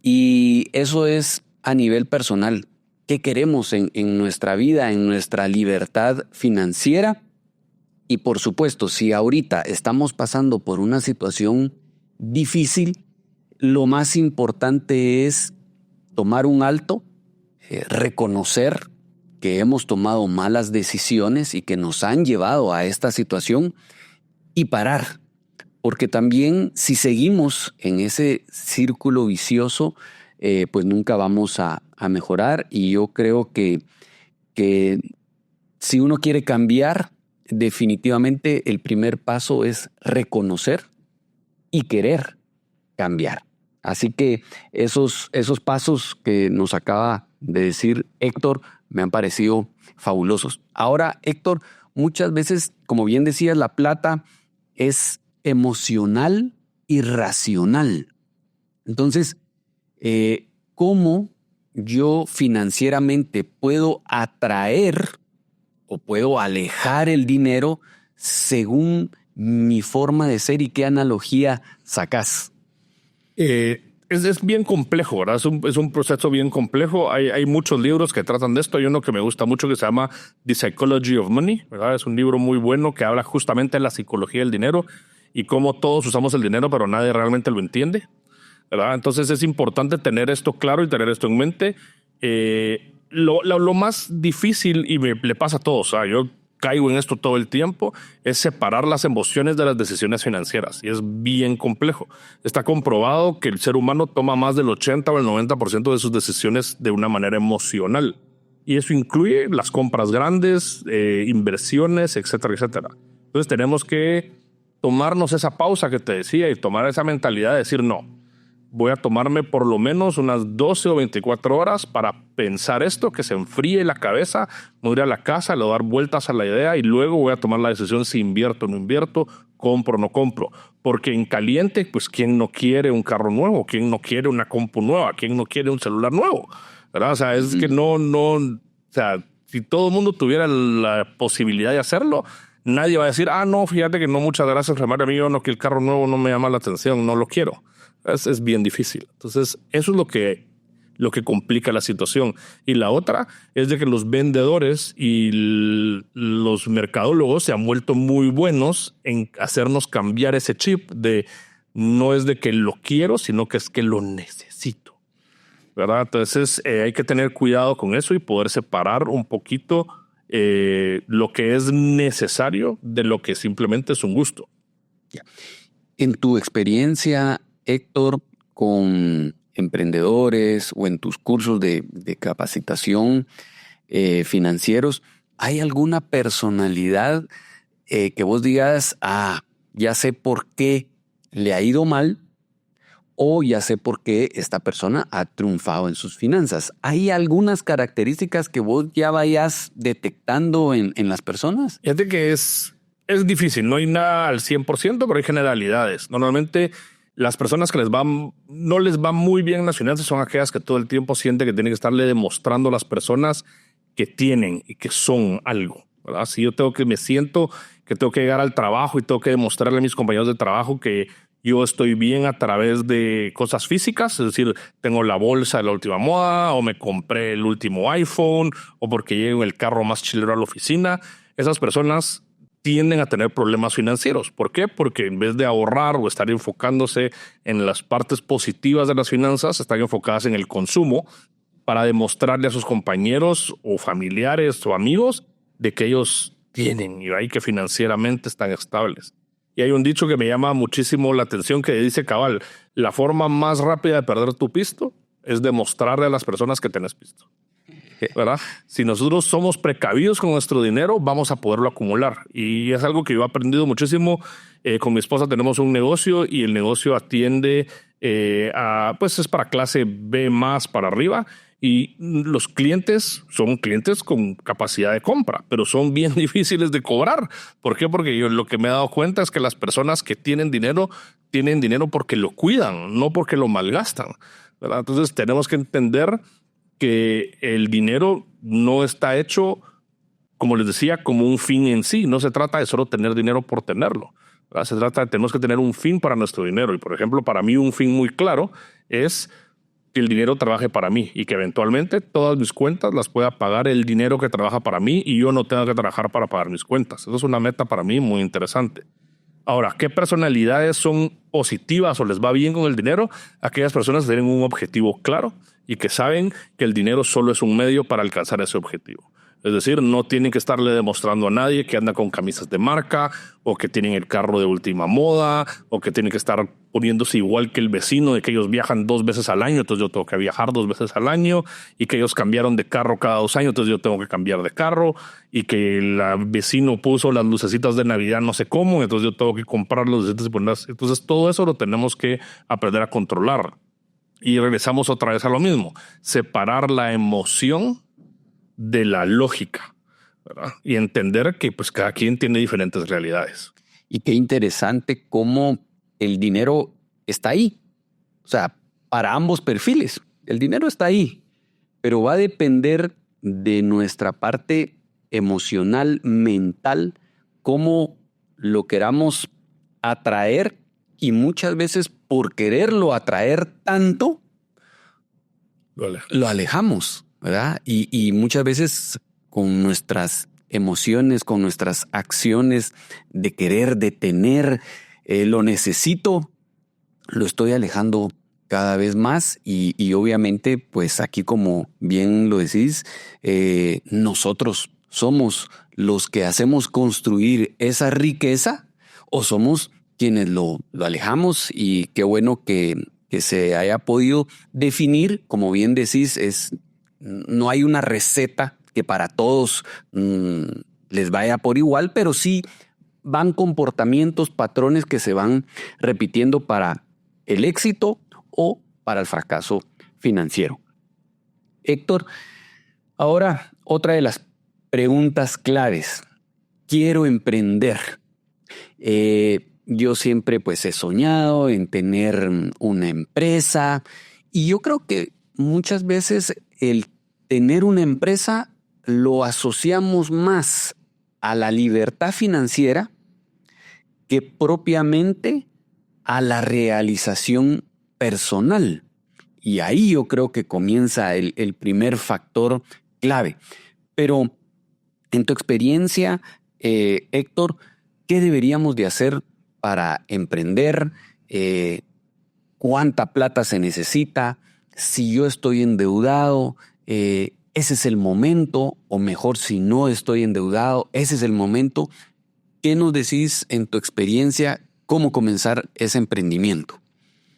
y eso es a nivel personal. ¿Qué queremos en nuestra vida, en nuestra libertad financiera? Y por supuesto, si ahorita estamos pasando por una situación difícil, lo más importante es tomar un alto, reconocer que hemos tomado malas decisiones y que nos han llevado a esta situación y parar. Porque también si seguimos en ese círculo vicioso, pues nunca vamos a mejorar. Y yo creo que si uno quiere cambiar, definitivamente el primer paso es reconocer y querer cambiar. Así que esos pasos que nos acaba de decir Héctor me han parecido fabulosos. Ahora, Héctor, muchas veces, como bien decías, la plata es emocional y racional. Entonces, ¿cómo yo financieramente puedo atraer o puedo alejar el dinero según mi forma de ser y qué analogía sacas? Es bien complejo, ¿verdad? Es un proceso bien complejo. Hay muchos libros que tratan de esto. Hay uno que me gusta mucho que se llama The Psychology of Money, ¿verdad? Es un libro muy bueno que habla justamente de la psicología del dinero y cómo todos usamos el dinero, pero nadie realmente lo entiende, ¿verdad? Entonces es importante tener esto claro y tener esto en mente. Lo más difícil, y le pasa a todos, yo caigo en esto todo el tiempo, es separar las emociones de las decisiones financieras. Y es bien complejo. Está comprobado que el ser humano toma más del 80 o el 90% de sus decisiones de una manera emocional. Y eso incluye las compras grandes, inversiones, etcétera, etcétera. Entonces tenemos que tomarnos esa pausa que te decía y tomar esa mentalidad de decir no. voy a tomarme por lo menos unas 12 o 24 horas para pensar esto, que se enfríe la cabeza, me voy a ir a la casa, le voy a dar vueltas a la idea y luego voy a tomar la decisión si invierto o no invierto, compro o no compro. Porque en caliente, pues, ¿quién no quiere un carro nuevo? ¿Quién no quiere una compu nueva? ¿Quién no quiere un celular nuevo? ¿Verdad? O sea, es que o sea, si todo el mundo tuviera la posibilidad de hacerlo, nadie va a decir, no, fíjate que no, muchas gracias, Mario, a mí no, que el carro nuevo no me llama la atención, no lo quiero. Es bien difícil. Entonces, eso es lo que complica la situación. Y la otra es de que los vendedores y los mercadólogos se han vuelto muy buenos en hacernos cambiar ese chip de no es de que lo quiero, sino que es que lo necesito, ¿verdad? Entonces, hay que tener cuidado con eso y poder separar un poquito lo que es necesario de lo que simplemente es un gusto. En tu experiencia, Héctor, con emprendedores o en tus cursos de capacitación financieros, ¿hay alguna personalidad que vos digas, ya sé por qué le ha ido mal o ya sé por qué esta persona ha triunfado en sus finanzas? ¿Hay algunas características que vos ya vayas detectando en las personas? Fíjate que es difícil, no hay nada al 100%, pero hay generalidades. Normalmente las personas que no les va muy bien en las finanzas son aquellas que todo el tiempo sienten que tienen que estarle demostrando a las personas que tienen y que son algo, ¿verdad? Si yo me siento que tengo que llegar al trabajo y tengo que demostrarle a mis compañeros de trabajo que yo estoy bien a través de cosas físicas, es decir, tengo la bolsa de la última moda o me compré el último iPhone o porque llego en el carro más chilero a la oficina, esas personas tienden a tener problemas financieros. ¿Por qué? Porque en vez de ahorrar o estar enfocándose en las partes positivas de las finanzas, están enfocadas en el consumo para demostrarle a sus compañeros o familiares o amigos de que ellos tienen y que financieramente están estables. Y hay un dicho que me llama muchísimo la atención que dice, cabal, la forma más rápida de perder tu pisto es demostrarle a las personas que tenés pisto, ¿verdad? Si nosotros somos precavidos con nuestro dinero, vamos a poderlo acumular. Y es algo que yo he aprendido muchísimo. Con mi esposa tenemos un negocio y el negocio atiende pues es para clase B más para arriba. Y los clientes son clientes con capacidad de compra, pero son bien difíciles de cobrar. ¿Por qué? Porque yo lo que me he dado cuenta es que las personas que tienen dinero porque lo cuidan, no porque lo malgastan, ¿verdad? Entonces tenemos que entender que el dinero no está hecho, como les decía, como un fin en sí. No se trata de solo tener dinero por tenerlo, ¿verdad? Se trata de tenemos que tener un fin para nuestro dinero. Y, por ejemplo, para mí un fin muy claro es que el dinero trabaje para mí y que eventualmente todas mis cuentas las pueda pagar el dinero que trabaja para mí y yo no tenga que trabajar para pagar mis cuentas. Eso es una meta para mí muy interesante. Ahora, ¿qué personalidades son positivas o les va bien con el dinero? Aquellas personas que tienen un objetivo claro y que saben que el dinero solo es un medio para alcanzar ese objetivo. Es decir, no tienen que estarle demostrando a nadie que anda con camisas de marca o que tienen el carro de última moda o que tienen que estar poniéndose igual que el vecino de que ellos viajan 2 veces al año, entonces yo tengo que viajar 2 veces al año y que ellos cambiaron de carro cada 2 años, entonces yo tengo que cambiar de carro y que el vecino puso las lucecitas de Navidad no sé cómo, entonces yo tengo que comprar las lucecitas y ponerlas. Entonces todo eso lo tenemos que aprender a controlar. Y regresamos otra vez a lo mismo, separar la emoción de la lógica, ¿verdad? Y entender que pues cada quien tiene diferentes realidades. Y qué interesante cómo el dinero está ahí. O sea, para ambos perfiles, el dinero está ahí, pero va a depender de nuestra parte emocional, mental, cómo lo queramos atraer y muchas veces por quererlo atraer tanto, lo alejamos, ¿verdad? Y muchas veces con nuestras emociones, con nuestras acciones de querer, de tener, lo necesito, lo estoy alejando cada vez más y obviamente pues aquí como bien lo decís, nosotros somos los que hacemos construir esa riqueza o somos quienes lo alejamos y qué bueno que se haya podido definir, como bien decís, no hay una receta que para todos les vaya por igual, pero sí van comportamientos, patrones que se van repitiendo para el éxito o para el fracaso financiero. Héctor, ahora otra de las preguntas claves. Quiero emprender. Yo siempre pues he soñado en tener una empresa y yo creo que muchas veces el tener una empresa lo asociamos más a la libertad financiera que propiamente a la realización personal. Y ahí yo creo que comienza el primer factor clave. Pero en tu experiencia, Héctor, ¿qué deberíamos de hacer para emprender? ¿Cuánta plata se necesita? Si yo estoy endeudado, ese es el momento, o mejor, si no estoy endeudado, ese es el momento. ¿Qué nos decís en tu experiencia cómo comenzar ese emprendimiento?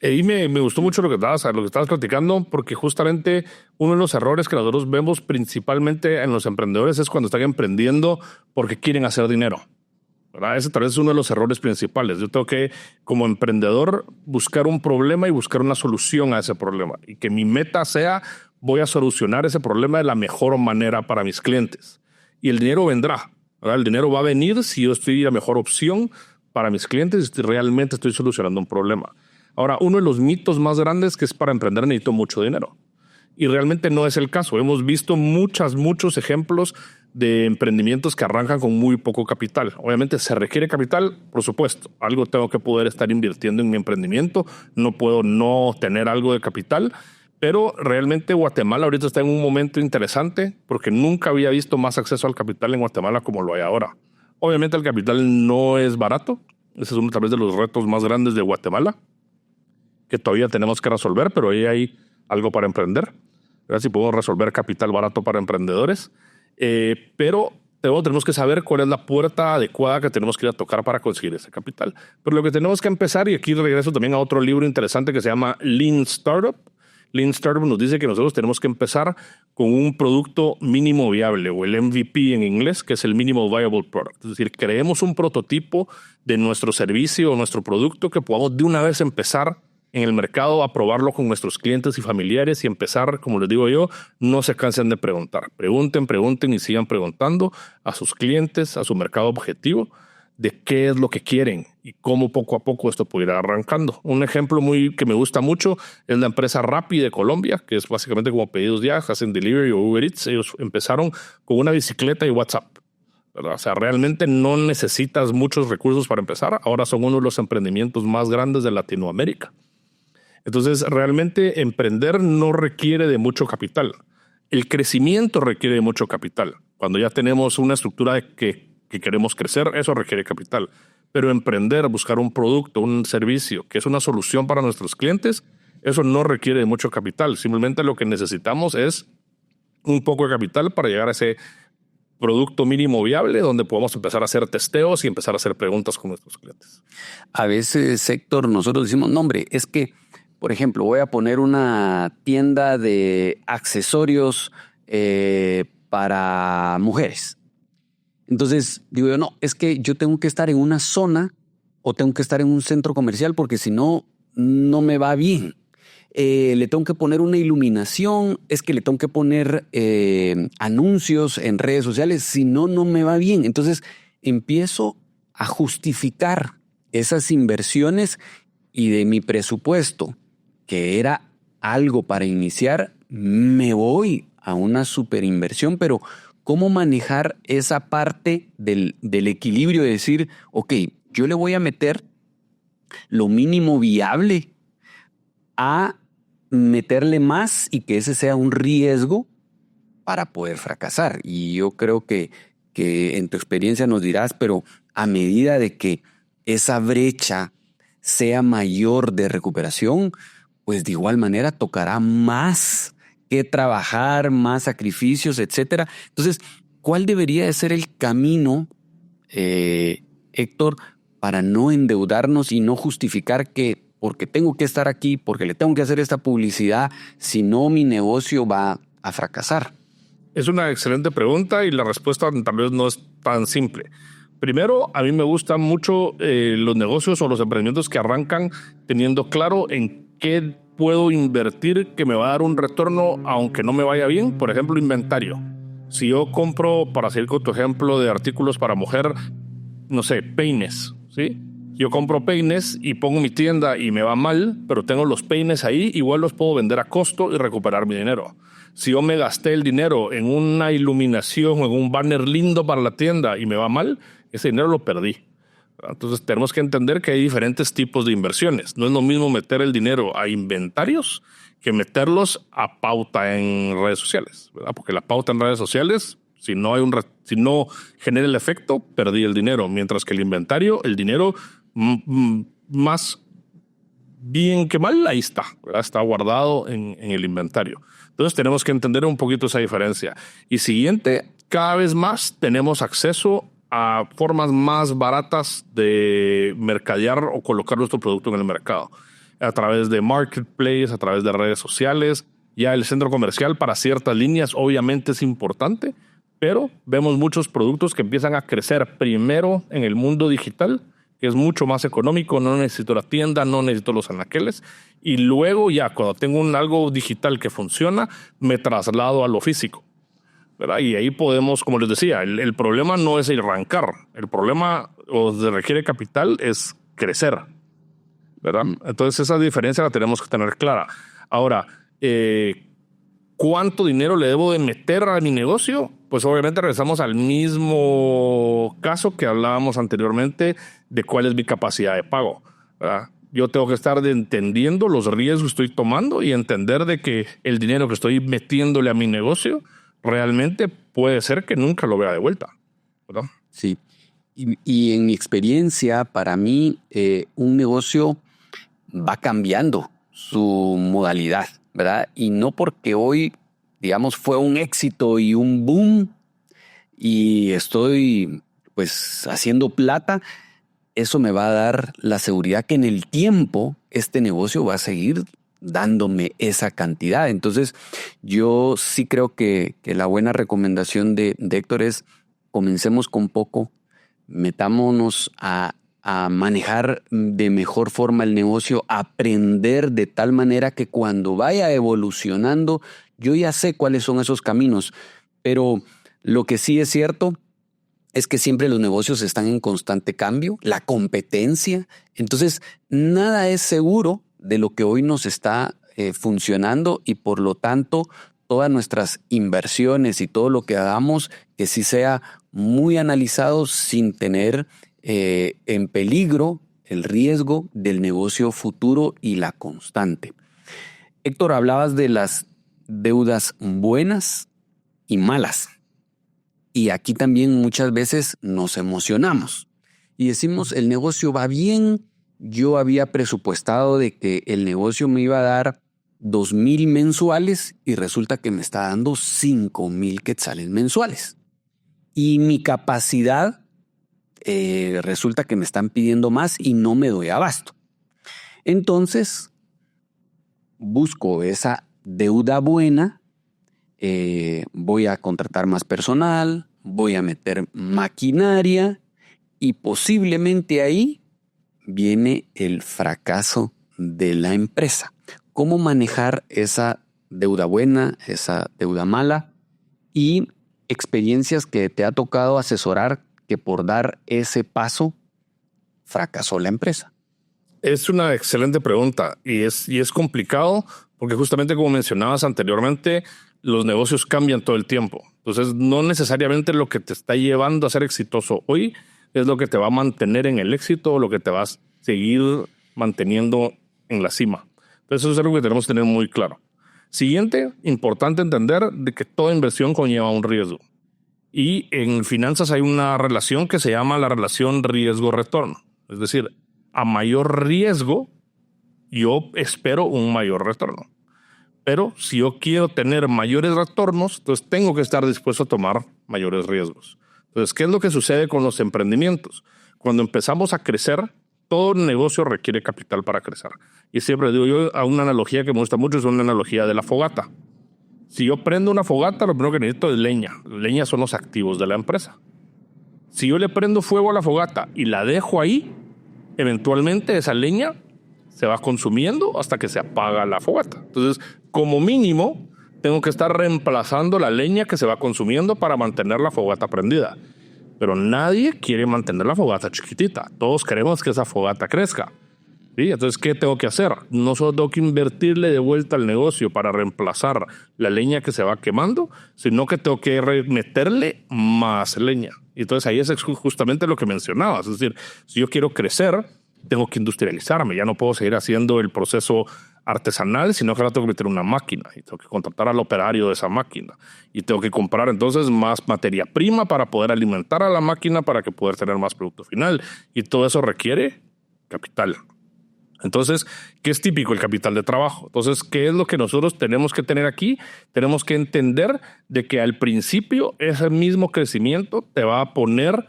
Y me gustó mucho lo que estabas platicando, porque justamente uno de los errores que nosotros vemos principalmente en los emprendedores es cuando están emprendiendo porque quieren hacer dinero, ¿verdad? Ese tal vez es uno de los errores principales. Yo tengo que, como emprendedor, buscar un problema y buscar una solución a ese problema. Y que mi meta sea, voy a solucionar ese problema de la mejor manera para mis clientes. Y el dinero vendrá, ¿verdad? El dinero va a venir si yo estoy la mejor opción para mis clientes y realmente estoy solucionando un problema. Ahora, uno de los mitos más grandes que es para emprender necesito mucho dinero. Y realmente no es el caso. Hemos visto muchos ejemplos de emprendimientos que arrancan con muy poco capital. Obviamente se requiere capital, por supuesto. Algo tengo que poder estar invirtiendo en mi emprendimiento. No puedo no tener algo de capital. Pero realmente Guatemala ahorita está en un momento interesante porque nunca había visto más acceso al capital en Guatemala como lo hay ahora. Obviamente el capital no es barato. Ese es uno tal vez de los retos más grandes de Guatemala, que todavía tenemos que resolver, pero ahí hay algo para emprender. ¿Verdad? Si podemos resolver capital barato para emprendedores. Pero tenemos que saber cuál es la puerta adecuada que tenemos que ir a tocar para conseguir ese capital. Pero lo que tenemos que empezar, y aquí regreso también a otro libro interesante que se llama Lean Startup. Lean Startup nos dice que nosotros tenemos que empezar con un producto mínimo viable, o el MVP en inglés, que es el Minimal Viable Product. Es decir, creemos un prototipo de nuestro servicio o nuestro producto que podamos de una vez empezar en el mercado a probarlo con nuestros clientes y familiares y empezar, como les digo yo, no se cansen de preguntar. Pregunten y sigan preguntando a sus clientes, a su mercado objetivo, de qué es lo que quieren y cómo poco a poco esto puede ir arrancando. Un ejemplo que me gusta mucho es la empresa Rappi de Colombia, que es básicamente como Pedidos Ya, hacen delivery o Uber Eats. Ellos empezaron con una bicicleta y WhatsApp, ¿verdad? O sea, realmente no necesitas muchos recursos para empezar. Ahora son uno de los emprendimientos más grandes de Latinoamérica. Entonces, realmente emprender no requiere de mucho capital. El crecimiento requiere de mucho capital. Cuando ya tenemos una estructura que queremos crecer, eso requiere capital. Pero emprender, buscar un producto, un servicio que es una solución para nuestros clientes, eso no requiere de mucho capital. Simplemente lo que necesitamos es un poco de capital para llegar a ese producto mínimo viable donde podamos empezar a hacer testeos y empezar a hacer preguntas con nuestros clientes. A veces, Héctor, nosotros decimos, no, hombre, es que, por ejemplo, voy a poner una tienda de accesorios para mujeres. Entonces digo yo, no, es que yo tengo que estar en una zona o tengo que estar en un centro comercial porque si no, no me va bien. Le tengo que poner una iluminación, es que le tengo que poner anuncios en redes sociales, si no, no me va bien. Entonces empiezo a justificar esas inversiones y de mi presupuesto, que era algo para iniciar, me voy a una superinversión, pero ¿cómo manejar esa parte del equilibrio de decir, ok, yo le voy a meter lo mínimo viable a meterle más y que ese sea un riesgo para poder fracasar? Y yo creo que en tu experiencia nos dirás, pero a medida de que esa brecha sea mayor de recuperación, pues de igual manera tocará más que trabajar, más sacrificios, etcétera. Entonces, ¿cuál debería de ser el camino, Héctor, para no endeudarnos y no justificar que porque tengo que estar aquí, porque le tengo que hacer esta publicidad, si no mi negocio va a fracasar? Es una excelente pregunta y la respuesta tal vez no es tan simple. Primero, a mí me gustan mucho los negocios o los emprendimientos que arrancan teniendo claro en qué puedo invertir que me va a dar un retorno aunque no me vaya bien. Por ejemplo, inventario. Si yo compro, para seguir con tu ejemplo de artículos para mujer, no sé, peines, ¿sí? Yo compro peines y pongo mi tienda y me va mal, pero tengo los peines ahí, igual los puedo vender a costo y recuperar mi dinero. Si yo me gasté el dinero en una iluminación o en un banner lindo para la tienda y me va mal, ese dinero lo perdí. Entonces tenemos que entender que hay diferentes tipos de inversiones. No es lo mismo meter el dinero a inventarios que meterlos a pauta en redes sociales, ¿verdad? Porque la pauta en redes sociales, si no genera el efecto, perdí el dinero. Mientras que el inventario, el dinero más bien que mal, ahí está, ¿verdad? Está guardado en el inventario. Entonces tenemos que entender un poquito esa diferencia. Y siguiente, cada vez más tenemos acceso a formas más baratas de mercadear o colocar nuestro producto en el mercado. A través de marketplace, a través de redes sociales. Ya el centro comercial para ciertas líneas obviamente es importante, pero vemos muchos productos que empiezan a crecer primero en el mundo digital, que es mucho más económico, no necesito la tienda, no necesito los anaqueles, y luego ya cuando tengo algo digital que funciona, me traslado a lo físico, ¿verdad? Y ahí podemos, como les decía, el problema no es arrancar, el problema o se requiere capital es crecer, ¿verdad? Entonces esa diferencia la tenemos que tener clara. Ahora, ¿cuánto dinero le debo de meter a mi negocio? Pues obviamente regresamos al mismo caso que hablábamos anteriormente de cuál es mi capacidad de pago, ¿verdad? Yo tengo que estar entendiendo los riesgos que estoy tomando y entender de que el dinero que estoy metiéndole a mi negocio realmente puede ser que nunca lo vea de vuelta, ¿verdad? Sí. Y en mi experiencia, para mí, un negocio va cambiando su modalidad, ¿verdad? Y no porque hoy, digamos, fue un éxito y un boom y estoy pues haciendo plata, eso me va a dar la seguridad que en el tiempo este negocio va a seguir dándome esa cantidad. Entonces, yo sí creo que la buena recomendación de Héctor es comencemos con poco, metámonos a manejar de mejor forma el negocio, aprender de tal manera que cuando vaya evolucionando, yo ya sé cuáles son esos caminos. Pero lo que sí es cierto es que siempre los negocios están en constante cambio, la competencia. Entonces, nada es seguro de lo que hoy nos está funcionando y por lo tanto, todas nuestras inversiones y todo lo que hagamos, que sí sea muy analizado sin tener en peligro el riesgo del negocio futuro y la constante. Héctor, hablabas de las deudas buenas y malas. Y aquí también muchas veces nos emocionamos y decimos, el negocio va bien, yo había presupuestado de que el negocio me iba a dar 2,000 mensuales y resulta que me está dando 5,000 quetzales mensuales. Y mi capacidad resulta que me están pidiendo más y no me doy abasto. Entonces, busco esa deuda buena, voy a contratar más personal, voy a meter maquinaria y posiblemente ahí viene el fracaso de la empresa. ¿Cómo manejar esa deuda buena, esa deuda mala y experiencias que te ha tocado asesorar que por dar ese paso fracasó la empresa? Es una excelente pregunta y es complicado porque justamente como mencionabas anteriormente, los negocios cambian todo el tiempo. Entonces no necesariamente lo que te está llevando a ser exitoso hoy es lo que te va a mantener en el éxito o lo que te va a seguir manteniendo en la cima. Entonces eso es algo que tenemos que tener muy claro. Siguiente, importante entender de que toda inversión conlleva un riesgo. Y en finanzas hay una relación que se llama la relación riesgo-retorno. Es decir, a mayor riesgo, yo espero un mayor retorno. Pero si yo quiero tener mayores retornos, entonces tengo que estar dispuesto a tomar mayores riesgos. Entonces, ¿qué es lo que sucede con los emprendimientos? Cuando empezamos a crecer, todo negocio requiere capital para crecer. Y siempre digo yo, a una analogía que me gusta mucho es una analogía de la fogata. Si yo prendo una fogata, lo primero que necesito es leña. La leña son los activos de la empresa. Si yo le prendo fuego a la fogata y la dejo ahí, eventualmente esa leña se va consumiendo hasta que se apaga la fogata. Entonces, como mínimo, tengo que estar reemplazando la leña que se va consumiendo para mantener la fogata prendida. Pero nadie quiere mantener la fogata chiquitita. Todos queremos que esa fogata crezca. ¿Sí? Entonces, ¿qué tengo que hacer? No solo tengo que invertirle de vuelta al negocio para reemplazar la leña que se va quemando, sino que tengo que meterle más leña. Y entonces ahí es justamente lo que mencionabas. Es decir, si yo quiero crecer, tengo que industrializarme. Ya no puedo seguir haciendo el proceso artesanal, sino que ahora tengo que meter una máquina y tengo que contratar al operario de esa máquina y tengo que comprar entonces más materia prima para poder alimentar a la máquina para que pueda tener más producto final, y todo eso requiere capital. Entonces, ¿qué es típico? El capital de trabajo. Entonces, ¿qué es lo que nosotros tenemos que tener aquí? Tenemos que entender de que al principio ese mismo crecimiento te va a poner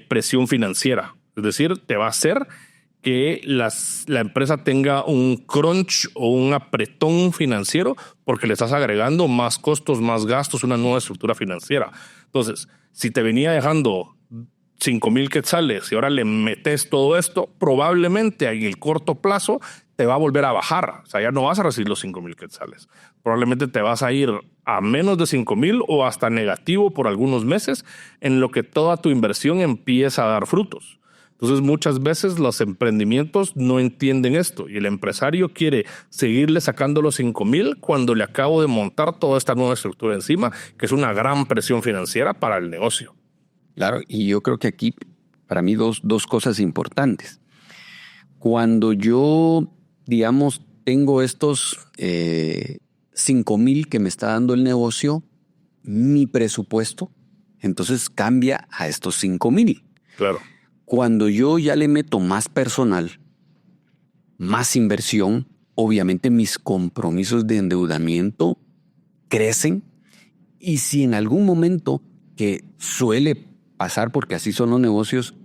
presión financiera. Es decir, te va a hacer que la empresa tenga un crunch o un apretón financiero porque le estás agregando más costos, más gastos, una nueva estructura financiera. Entonces, si te venía dejando 5,000 quetzales y ahora le metes todo esto, probablemente en el corto plazo te va a volver a bajar. O sea, ya no vas a recibir los 5,000 quetzales. Probablemente te vas a ir a menos de 5,000 o hasta negativo por algunos meses, en lo que toda tu inversión empieza a dar frutos. Entonces, muchas veces los emprendimientos no entienden esto y el empresario quiere seguirle sacando los 5,000 cuando le acabo de montar toda esta nueva estructura encima, que es una gran presión financiera para el negocio. Claro, y yo creo que aquí, para mí, dos cosas importantes. Cuando yo, digamos, tengo estos 5,000 que me está dando el negocio, mi presupuesto, entonces cambia a estos 5,000. Claro. Cuando yo ya le meto más personal, más inversión, obviamente mis compromisos de endeudamiento crecen. Y si en algún momento, que suele pasar porque así son los negocios,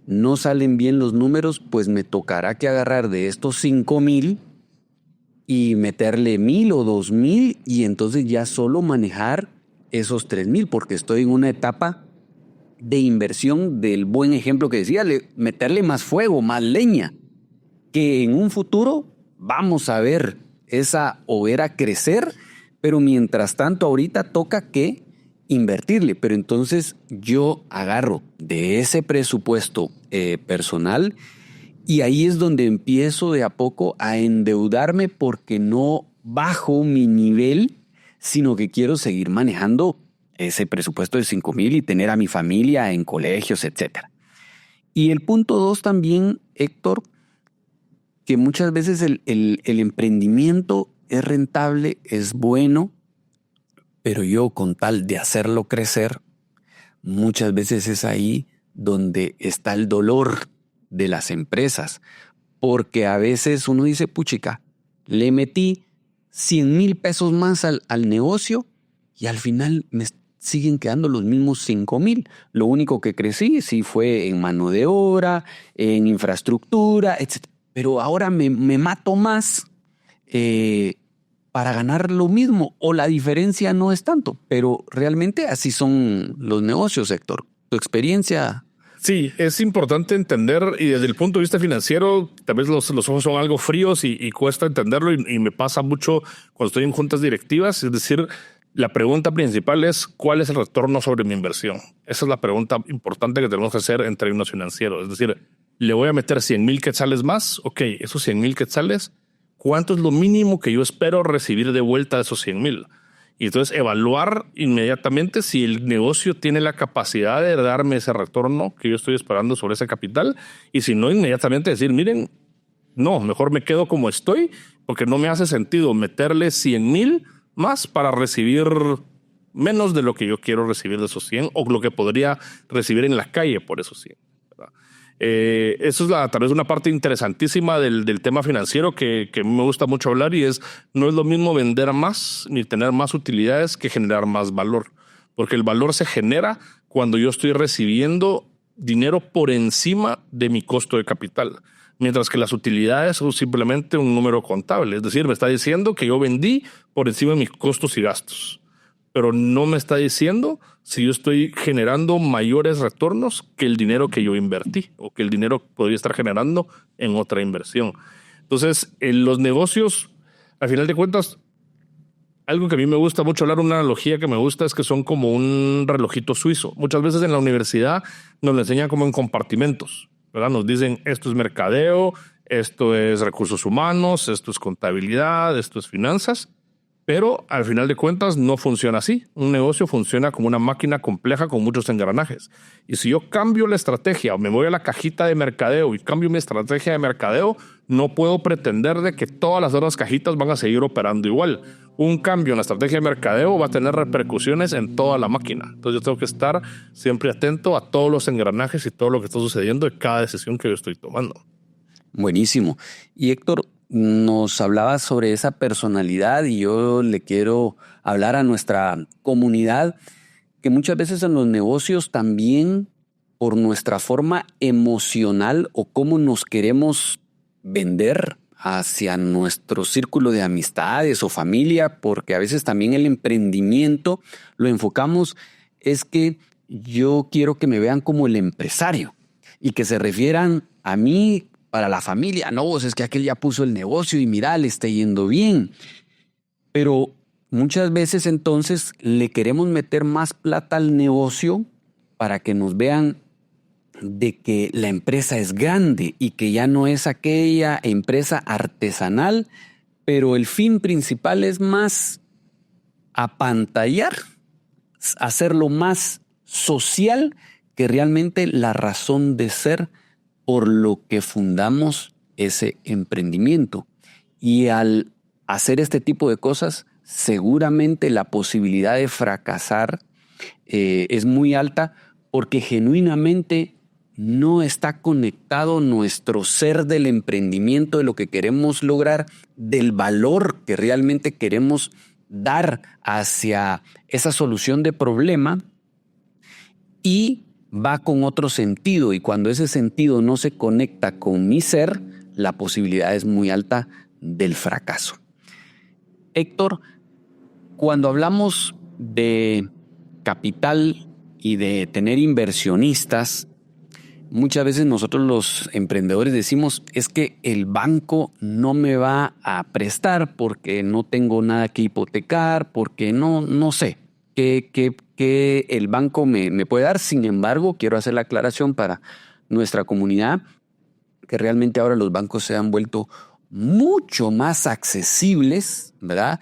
no salen bien los números, pues me tocará que agarrar de estos 5,000 y meterle 1,000 o 2,000 y entonces ya solo manejar esos 3,000 porque estoy en una etapa de inversión del buen ejemplo que decía, meterle más fuego, más leña, que en un futuro vamos a ver esa hoguera crecer, pero mientras tanto ahorita toca que invertirle. Pero entonces yo agarro de ese presupuesto personal y ahí es donde empiezo de a poco a endeudarme porque no bajo mi nivel, sino que quiero seguir manejando ese presupuesto de 5,000 y tener a mi familia en colegios, etc. Y el punto 2 también, Héctor, que muchas veces el emprendimiento es rentable, es bueno, pero yo con tal de hacerlo crecer, muchas veces es ahí donde está el dolor de las empresas. Porque a veces uno dice, puchica, le metí 100,000 pesos más al negocio y al final me siguen quedando los mismos 5,000. Lo único que crecí sí fue en mano de obra, en infraestructura, etc. Pero ahora me mato más para ganar lo mismo o la diferencia no es tanto. Pero realmente así son los negocios, Héctor. Tu experiencia. Sí, es importante entender, y desde el punto de vista financiero, tal vez los ojos son algo fríos y cuesta entenderlo, y me pasa mucho cuando estoy en juntas directivas. Es decir, la pregunta principal es ¿cuál es el retorno sobre mi inversión? Esa es la pregunta importante que tenemos que hacer en términos financieros. Es decir, ¿le voy a meter 100,000 quetzales más? Ok, esos 100,000 quetzales, ¿cuánto es lo mínimo que yo espero recibir de vuelta de esos 100,000? Y entonces evaluar inmediatamente si el negocio tiene la capacidad de darme ese retorno que yo estoy esperando sobre ese capital. Y si no, inmediatamente decir, miren, no, mejor me quedo como estoy porque no me hace sentido meterle 100,000 más para recibir menos de lo que yo quiero recibir de esos 100 o lo que podría recibir en la calle por esos 100. ¿Verdad? Eso es tal vez una parte interesantísima del tema financiero que me gusta mucho hablar, y no es lo mismo vender más ni tener más utilidades que generar más valor, porque el valor se genera cuando yo estoy recibiendo dinero por encima de mi costo de capital, mientras que las utilidades son simplemente un número contable. Es decir, me está diciendo que yo vendí por encima de mis costos y gastos, pero no me está diciendo si yo estoy generando mayores retornos que el dinero que yo invertí o que el dinero podría estar generando en otra inversión. Entonces, en los negocios, al final de cuentas, algo que a mí me gusta mucho hablar, una analogía que me gusta es que son como un relojito suizo. Muchas veces en la universidad nos lo enseñan como en compartimentos, ¿verdad? Nos dicen esto es mercadeo, esto es recursos humanos, esto es contabilidad, esto es finanzas. Pero al final de cuentas no funciona así. Un negocio funciona como una máquina compleja con muchos engranajes. Y si yo cambio la estrategia o me voy a la cajita de mercadeo y cambio mi estrategia de mercadeo, no puedo pretender de que todas las otras cajitas van a seguir operando igual. Un cambio en la estrategia de mercadeo va a tener repercusiones en toda la máquina. Entonces yo tengo que estar siempre atento a todos los engranajes y todo lo que está sucediendo en cada decisión que yo estoy tomando. Buenísimo. Y Héctor, nos hablaba sobre esa personalidad y yo le quiero hablar a nuestra comunidad que muchas veces en los negocios también por nuestra forma emocional o cómo nos queremos vender hacia nuestro círculo de amistades o familia, porque a veces también el emprendimiento lo enfocamos, es que yo quiero que me vean como el empresario y que se refieran a mí para la familia. No, vos es que aquel ya puso el negocio y mira, le está yendo bien. Pero muchas veces entonces le queremos meter más plata al negocio para que nos vean de que la empresa es grande y que ya no es aquella empresa artesanal, pero el fin principal es más apantallar, hacerlo más social que realmente la razón de ser por lo que fundamos ese emprendimiento. Y al hacer este tipo de cosas, seguramente la posibilidad de fracasar es muy alta porque genuinamente no está conectado nuestro ser del emprendimiento, de lo que queremos lograr, del valor que realmente queremos dar hacia esa solución de problema, y va con otro sentido, y cuando ese sentido no se conecta con mi ser, la posibilidad es muy alta del fracaso. Héctor, cuando hablamos de capital y de tener inversionistas, muchas veces nosotros los emprendedores decimos es que el banco no me va a prestar porque no tengo nada que hipotecar, porque no sé qué el banco me puede dar. Sin embargo, quiero hacer la aclaración para nuestra comunidad que realmente ahora los bancos se han vuelto mucho más accesibles, ¿verdad?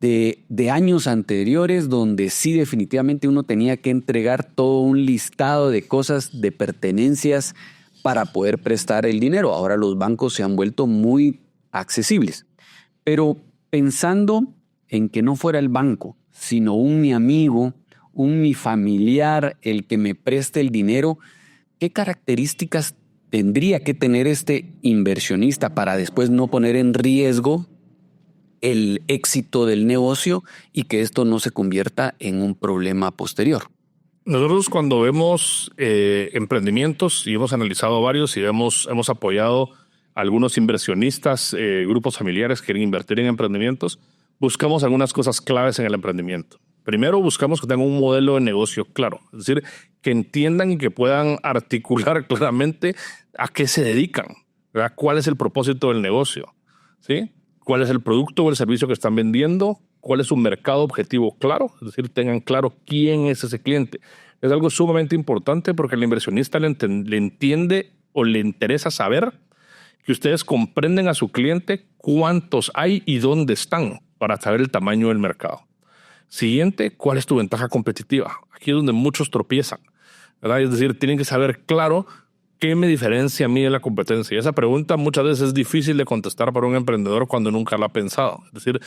De años anteriores, donde sí definitivamente uno tenía que entregar todo un listado de cosas, de pertenencias para poder prestar el dinero. Ahora los bancos se han vuelto muy accesibles. Pero pensando en que no fuera el banco, sino mi amigo, mi familiar, el que me preste el dinero, ¿qué características tendría que tener este inversionista para después no poner en riesgo el éxito del negocio y que esto no se convierta en un problema posterior? Nosotros cuando vemos emprendimientos, y hemos analizado varios y hemos apoyado a algunos inversionistas, grupos familiares que quieren invertir en emprendimientos, buscamos algunas cosas claves en el emprendimiento. Primero, buscamos que tengan un modelo de negocio claro, es decir, que entiendan y que puedan articular claramente a qué se dedican, ¿verdad? ¿Cuál es el propósito del negocio? ¿Sí? ¿Cuál es el producto o el servicio que están vendiendo? ¿Cuál es su mercado objetivo claro? Es decir, tengan claro quién es ese cliente. Es algo sumamente importante porque al inversionista le entiende o le interesa saber que ustedes comprenden a su cliente cuántos hay y dónde están para saber el tamaño del mercado. Siguiente, ¿cuál es tu ventaja competitiva? Aquí es donde muchos tropiezan, ¿verdad? Es decir, tienen que saber claro qué me diferencia a mí de la competencia. Y esa pregunta muchas veces es difícil de contestar para un emprendedor cuando nunca la ha pensado. Es decir,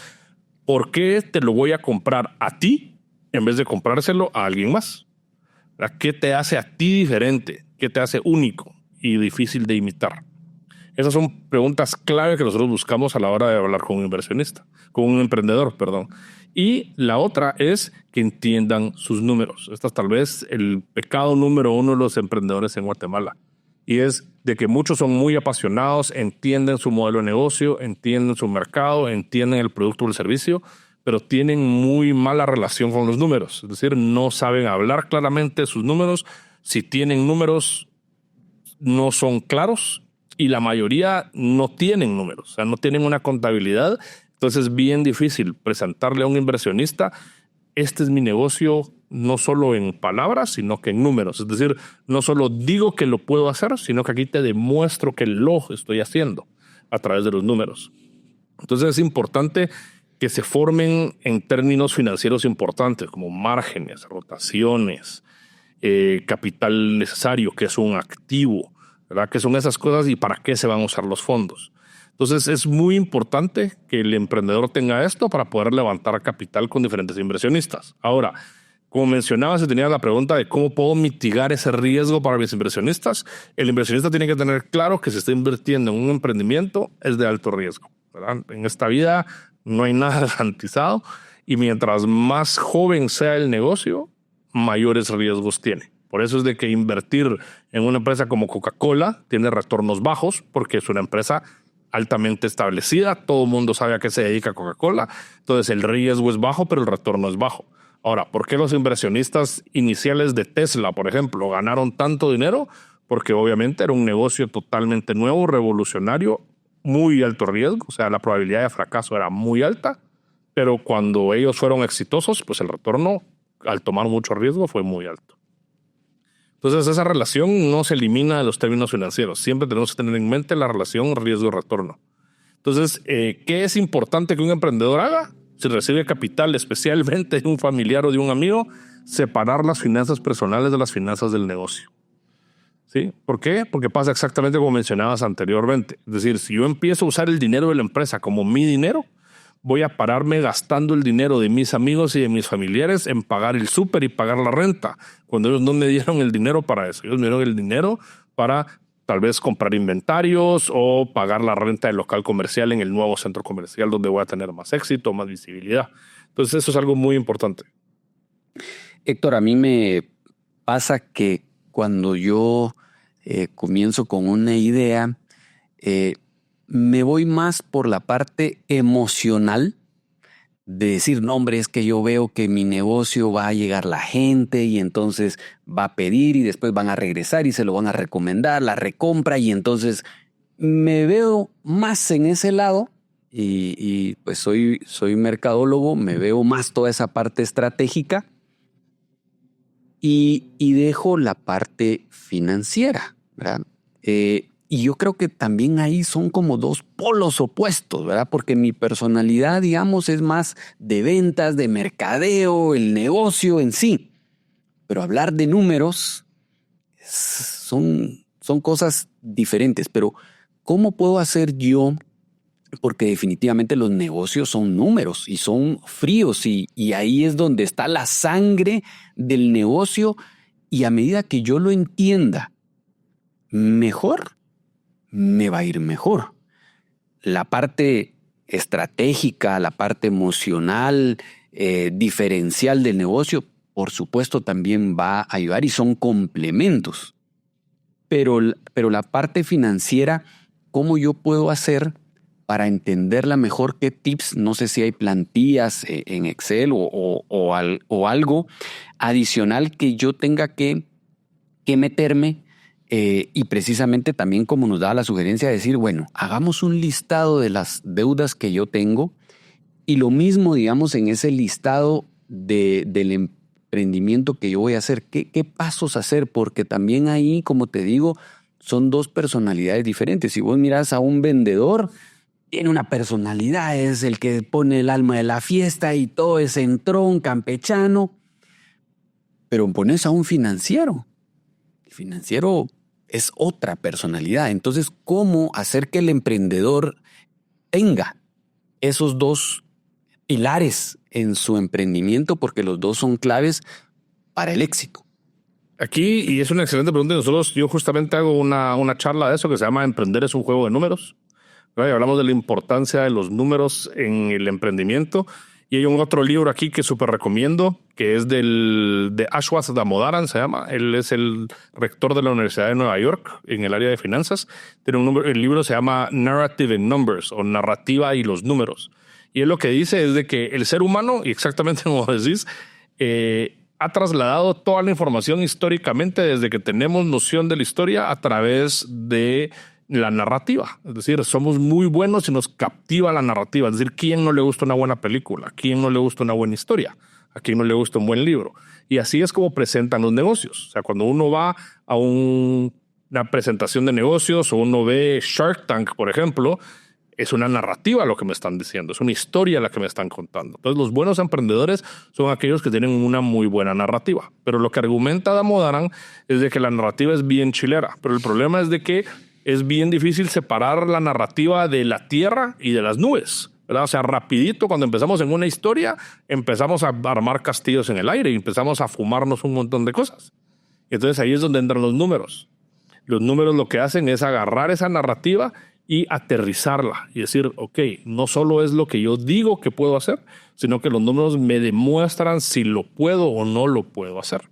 ¿por qué te lo voy a comprar a ti en vez de comprárselo a alguien más? ¿Verdad? ¿Qué te hace a ti diferente? ¿Qué te hace único y difícil de imitar? Esas son preguntas clave que nosotros buscamos a la hora de hablar con un inversionista, con un emprendedor, perdón. Y la otra es que entiendan sus números. Esta es tal vez el pecado número uno de los emprendedores en Guatemala. Y es de que muchos son muy apasionados, entienden su modelo de negocio, entienden su mercado, entienden el producto o el servicio, pero tienen muy mala relación con los números. Es decir, no saben hablar claramente de sus números. Si tienen números, no son claros y la mayoría no tienen números, o sea, no tienen una contabilidad. Entonces es bien difícil presentarle a un inversionista, este es mi negocio, no solo en palabras, sino que en números. Es decir, no solo digo que lo puedo hacer, sino que aquí te demuestro que lo estoy haciendo a través de los números. Entonces es importante que se formen en términos financieros importantes, como márgenes, rotaciones, capital necesario, que es un activo, ¿verdad? ¿Qué son esas cosas y para qué se van a usar los fondos? Entonces es muy importante que el emprendedor tenga esto para poder levantar capital con diferentes inversionistas. Ahora, como mencionaba, se tenía la pregunta de cómo puedo mitigar ese riesgo para mis inversionistas. El inversionista tiene que tener claro que si está invirtiendo en un emprendimiento es de alto riesgo, ¿verdad? En esta vida no hay nada garantizado y mientras más joven sea el negocio, mayores riesgos tiene. Por eso es de que invertir en una empresa como Coca-Cola tiene retornos bajos porque es una empresa altamente establecida. Todo el mundo sabe a qué se dedica Coca-Cola. Entonces el riesgo es bajo, pero el retorno es bajo. Ahora, ¿por qué los inversionistas iniciales de Tesla, por ejemplo, ganaron tanto dinero? Porque obviamente era un negocio totalmente nuevo, revolucionario, muy alto riesgo. O sea, la probabilidad de fracaso era muy alta. Pero cuando ellos fueron exitosos, pues el retorno, al tomar mucho riesgo, fue muy alto. Entonces esa relación no se elimina de los términos financieros. Siempre tenemos que tener en mente la relación riesgo-retorno. Entonces, ¿qué es importante que un emprendedor haga? Si recibe capital especialmente de un familiar o de un amigo, separar las finanzas personales de las finanzas del negocio. ¿Sí? ¿Por qué? Porque pasa exactamente como mencionabas anteriormente. Es decir, si yo empiezo a usar el dinero de la empresa como mi dinero, voy a pararme gastando el dinero de mis amigos y de mis familiares en pagar el súper y pagar la renta, cuando ellos no me dieron el dinero para eso. Ellos me dieron el dinero para tal vez comprar inventarios o pagar la renta del local comercial en el nuevo centro comercial donde voy a tener más éxito, más visibilidad. Entonces eso es algo muy importante. Héctor, a mí me pasa que cuando yo comienzo con una idea, me voy más por la parte emocional de decir, no, hombre, es que yo veo que mi negocio va a llegar la gente y entonces va a pedir y después van a regresar y se lo van a recomendar, la recompra, y entonces me veo más en ese lado y pues soy mercadólogo, me veo más toda esa parte estratégica y dejo la parte financiera, ¿verdad? Y yo creo que también ahí son como dos polos opuestos, ¿verdad? Porque mi personalidad, digamos, es más de ventas, de mercadeo, el negocio en sí. Pero hablar de números son cosas diferentes. Pero ¿cómo puedo hacer yo? Porque definitivamente los negocios son números y son fríos y ahí es donde está la sangre del negocio. Y a medida que yo lo entienda mejor, me va a ir mejor. La parte estratégica, la parte emocional, diferencial del negocio, por supuesto también va a ayudar y son complementos. Pero la parte financiera, ¿cómo yo puedo hacer para entenderla mejor? ¿Qué tips? No sé si hay plantillas en Excel o algo adicional que yo tenga que meterme. Y precisamente también como nos da la sugerencia de decir, bueno, hagamos un listado de las deudas que yo tengo y lo mismo, digamos, en ese listado del emprendimiento que yo voy a hacer, ¿qué pasos hacer? Porque también ahí, como te digo, son dos personalidades diferentes. Si vos mirás a un vendedor, tiene una personalidad, es el que pone el alma de la fiesta y todo es entrón, campechano. Pero pones a un financiero. El financiero es otra personalidad. Entonces, ¿cómo hacer que el emprendedor tenga esos dos pilares en su emprendimiento? Porque los dos son claves para el éxito. Aquí, y es una excelente pregunta, yo justamente hago una charla de eso que se llama Emprender es un juego de números. ¿Verdad? Y hablamos de la importancia de los números en el emprendimiento. Y hay un otro libro aquí que súper recomiendo, que es de Ashwath Damodaran, se llama. Él es el rector de la Universidad de Nueva York en el área de finanzas. El libro se llama Narrative and Numbers, o Narrativa y los Números. Y él lo que dice es de que el ser humano, y exactamente como decís, ha trasladado toda la información históricamente desde que tenemos noción de la historia a través de la narrativa. Es decir, somos muy buenos y nos captiva la narrativa. Es decir, ¿quién no le gusta una buena película? ¿Quién no le gusta una buena historia? ¿A quién no le gusta un buen libro? Y así es como presentan los negocios. O sea, cuando uno va a una presentación de negocios o uno ve Shark Tank, por ejemplo, es una narrativa lo que me están diciendo, es una historia la que me están contando. Entonces, los buenos emprendedores son aquellos que tienen una muy buena narrativa. Pero lo que argumenta Damodaran es de que la narrativa es bien chilera. Pero el problema es de que es bien difícil separar la narrativa de la tierra y de las nubes, ¿verdad? O sea, rapidito, cuando empezamos en una historia, empezamos a armar castillos en el aire y empezamos a fumarnos un montón de cosas. Y entonces ahí es donde entran los números. Los números lo que hacen es agarrar esa narrativa y aterrizarla y decir, ok, no solo es lo que yo digo que puedo hacer, sino que los números me demuestran si lo puedo o no lo puedo hacer.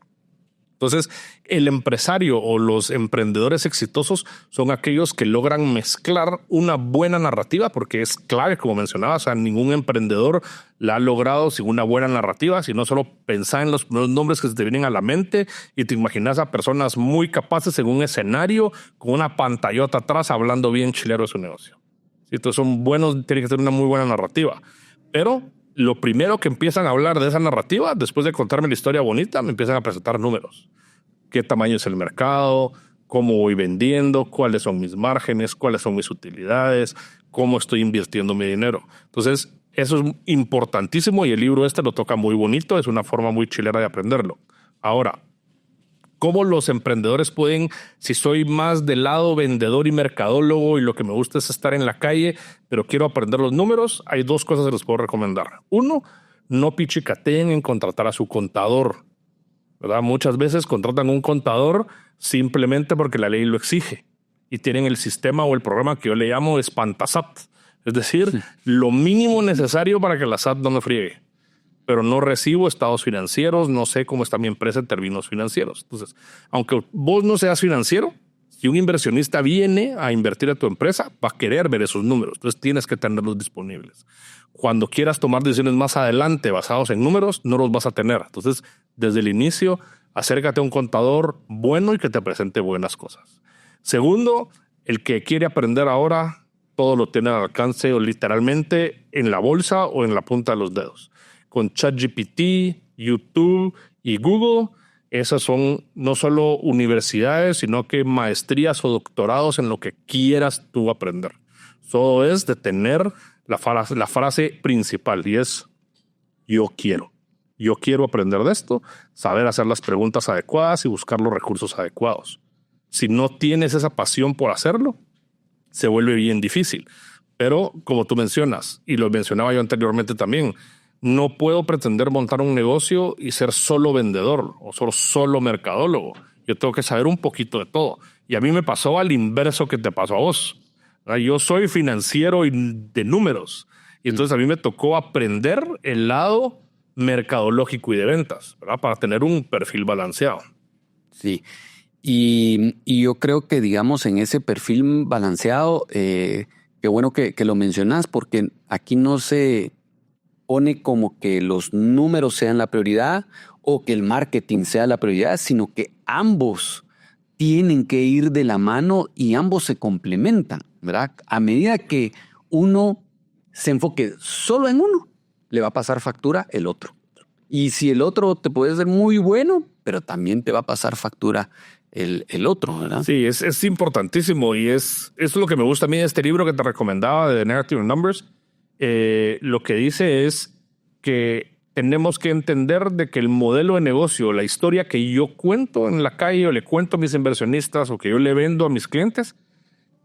Entonces, el empresario o los emprendedores exitosos son aquellos que logran mezclar una buena narrativa, porque es clave, como mencionaba, o sea, ningún emprendedor la ha logrado sin una buena narrativa, sino solo pensar en los primeros nombres que se te vienen a la mente y te imaginas a personas muy capaces en un escenario con una pantallota atrás hablando bien chilero de su negocio. ¿Sí? Entonces, son buenos, tienen que tener una muy buena narrativa. Pero lo primero que empiezan a hablar de esa narrativa, después de contarme la historia bonita, me empiezan a presentar números. ¿Qué tamaño es el mercado? ¿Cómo voy vendiendo? ¿Cuáles son mis márgenes? ¿Cuáles son mis utilidades? ¿Cómo estoy invirtiendo mi dinero? Entonces, eso es importantísimo y el libro lo toca muy bonito. Es una forma muy chilera de aprenderlo. Ahora, ¿cómo los emprendedores pueden, si soy más del lado vendedor y mercadólogo y lo que me gusta es estar en la calle, pero quiero aprender los números? Hay dos cosas que les puedo recomendar. Uno, no pichicateen en contratar a su contador, ¿verdad? Muchas veces contratan un contador simplemente porque la ley lo exige y tienen el sistema o el programa que yo le llamo espantasat. Es decir, lo mínimo necesario para que la SAT no me friegue. Pero no recibo estados financieros, no sé cómo está mi empresa en términos financieros. Entonces, aunque vos no seas financiero, si un inversionista viene a invertir a tu empresa, va a querer ver esos números. Entonces, tienes que tenerlos disponibles. Cuando quieras tomar decisiones más adelante basados en números, no los vas a tener. Entonces, desde el inicio, acércate a un contador bueno y que te presente buenas cosas. Segundo, el que quiere aprender ahora, todo lo tiene al alcance o literalmente en la bolsa o en la punta de los dedos. Con ChatGPT, YouTube y Google, esas son no solo universidades, sino que maestrías o doctorados en lo que quieras tú aprender. Todo es de tener la frase principal y es yo quiero. Yo quiero aprender de esto, saber hacer las preguntas adecuadas y buscar los recursos adecuados. Si no tienes esa pasión por hacerlo, se vuelve bien difícil. Pero como tú mencionas, y lo mencionaba yo anteriormente también, no puedo pretender montar un negocio y ser solo vendedor o solo mercadólogo. Yo tengo que saber un poquito de todo. Y a mí me pasó al inverso que te pasó a vos. Yo soy financiero y de números. Y entonces a mí me tocó aprender el lado mercadológico y de ventas, ¿verdad? Para tener un perfil balanceado. Sí. Y yo creo que, digamos, en ese perfil balanceado, qué bueno que lo mencionas, porque aquí no se pone como que los números sean la prioridad o que el marketing sea la prioridad, sino que ambos tienen que ir de la mano y ambos se complementan, ¿verdad? A medida que uno se enfoque solo en uno, le va a pasar factura el otro. Y si el otro te puede ser muy bueno, pero también te va a pasar factura el otro, ¿verdad? Sí, es importantísimo y eso es lo que me gusta a mí de este libro que te recomendaba de The Negative Numbers. Lo que dice es que tenemos que entender de que el modelo de negocio, la historia que yo cuento en la calle o le cuento a mis inversionistas o que yo le vendo a mis clientes,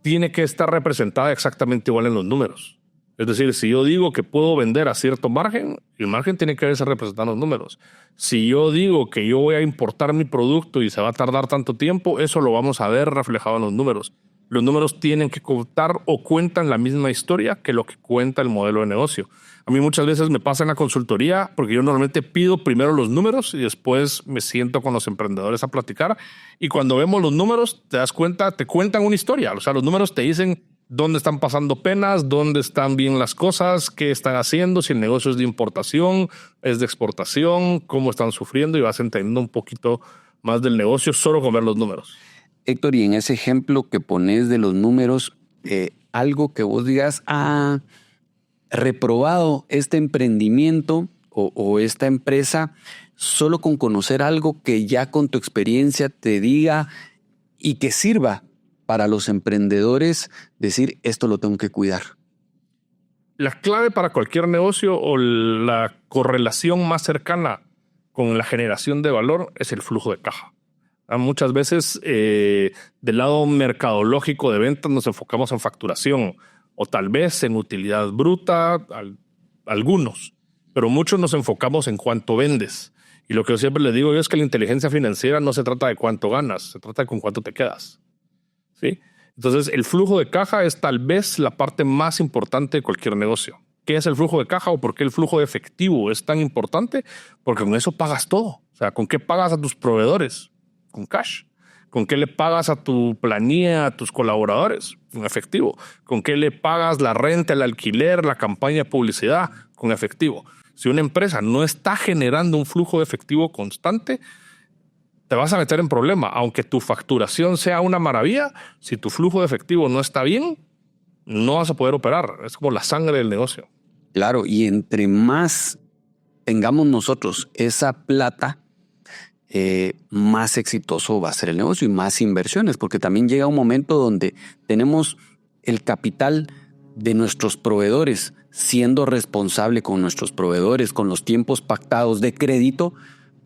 tiene que estar representada exactamente igual en los números. Es decir, si yo digo que puedo vender a cierto margen, el margen tiene que verse representado en los números. Si yo digo que yo voy a importar mi producto y se va a tardar tanto tiempo, eso lo vamos a ver reflejado en los números. Los números tienen que contar o cuentan la misma historia que lo que cuenta el modelo de negocio. A mí muchas veces me pasa en la consultoría porque yo normalmente pido primero los números y después me siento con los emprendedores a platicar. Y cuando vemos los números, te das cuenta, te cuentan una historia. O sea, los números te dicen dónde están pasando penas, dónde están bien las cosas, qué están haciendo, si el negocio es de importación, es de exportación, cómo están sufriendo y vas entendiendo un poquito más del negocio solo con ver los números. Héctor, y en ese ejemplo que pones de los números, algo que vos digas, reprobado este emprendimiento o esta empresa solo con conocer algo que ya con tu experiencia te diga y que sirva para los emprendedores, decir, esto lo tengo que cuidar. La clave para cualquier negocio o la correlación más cercana con la generación de valor es el flujo de caja. Muchas veces del lado mercadológico de ventas nos enfocamos en facturación o tal vez en utilidad bruta, algunos, pero muchos nos enfocamos en cuánto vendes. Y lo que yo siempre les digo es que la inteligencia financiera no se trata de cuánto ganas, se trata de con cuánto te quedas. ¿Sí? Entonces, el flujo de caja es tal vez la parte más importante de cualquier negocio. ¿Qué es el flujo de caja o por qué el flujo de efectivo es tan importante? Porque con eso pagas todo. O sea, ¿con qué pagas a tus proveedores? Con cash. ¿Con qué le pagas a tu planilla, a tus colaboradores? Con efectivo. ¿Con qué le pagas la renta, el alquiler, la campaña de publicidad? Con efectivo. Si una empresa no está generando un flujo de efectivo constante, te vas a meter en problema. Aunque tu facturación sea una maravilla, si tu flujo de efectivo no está bien, no vas a poder operar. Es como la sangre del negocio. Claro, y entre más tengamos nosotros esa plata, más exitoso va a ser el negocio y más inversiones, porque también llega un momento donde tenemos el capital de nuestros proveedores, siendo responsable con nuestros proveedores, con los tiempos pactados de crédito,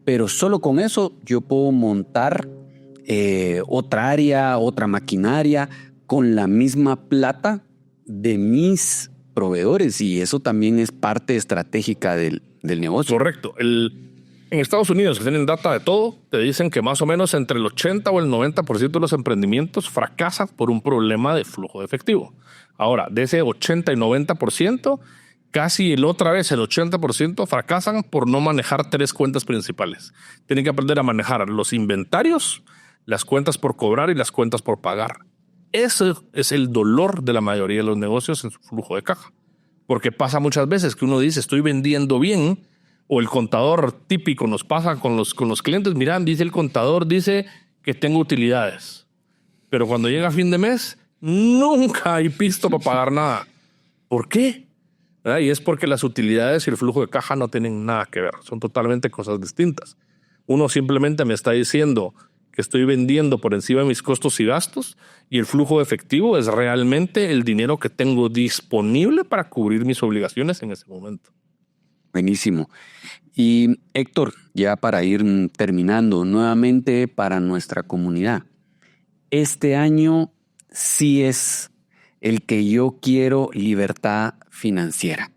pero solo con eso yo puedo montar otra área, otra maquinaria con la misma plata de mis proveedores, y eso también es parte estratégica del negocio. Correcto. En Estados Unidos, que tienen data de todo, te dicen que más o menos entre el 80 o el 90% de los emprendimientos fracasan por un problema de flujo de efectivo. Ahora, de ese 80 y 90%, casi el 80% fracasan por no manejar 3 cuentas principales. Tienen que aprender a manejar los inventarios, las cuentas por cobrar y las cuentas por pagar. Ese es el dolor de la mayoría de los negocios en su flujo de caja. Porque pasa muchas veces que uno dice, estoy vendiendo bien, o el contador típico nos pasa con los clientes. Miran, dice el contador, dice que tengo utilidades. Pero cuando llega fin de mes, nunca hay pisto para pagar nada. ¿Por qué? ¿Verdad? Y es porque las utilidades y el flujo de caja no tienen nada que ver. Son totalmente cosas distintas. Uno simplemente me está diciendo que estoy vendiendo por encima de mis costos y gastos, y el flujo de efectivo es realmente el dinero que tengo disponible para cubrir mis obligaciones en ese momento. Buenísimo. Y Héctor, ya para ir terminando, nuevamente para nuestra comunidad, este año sí es el que yo quiero libertad financiera.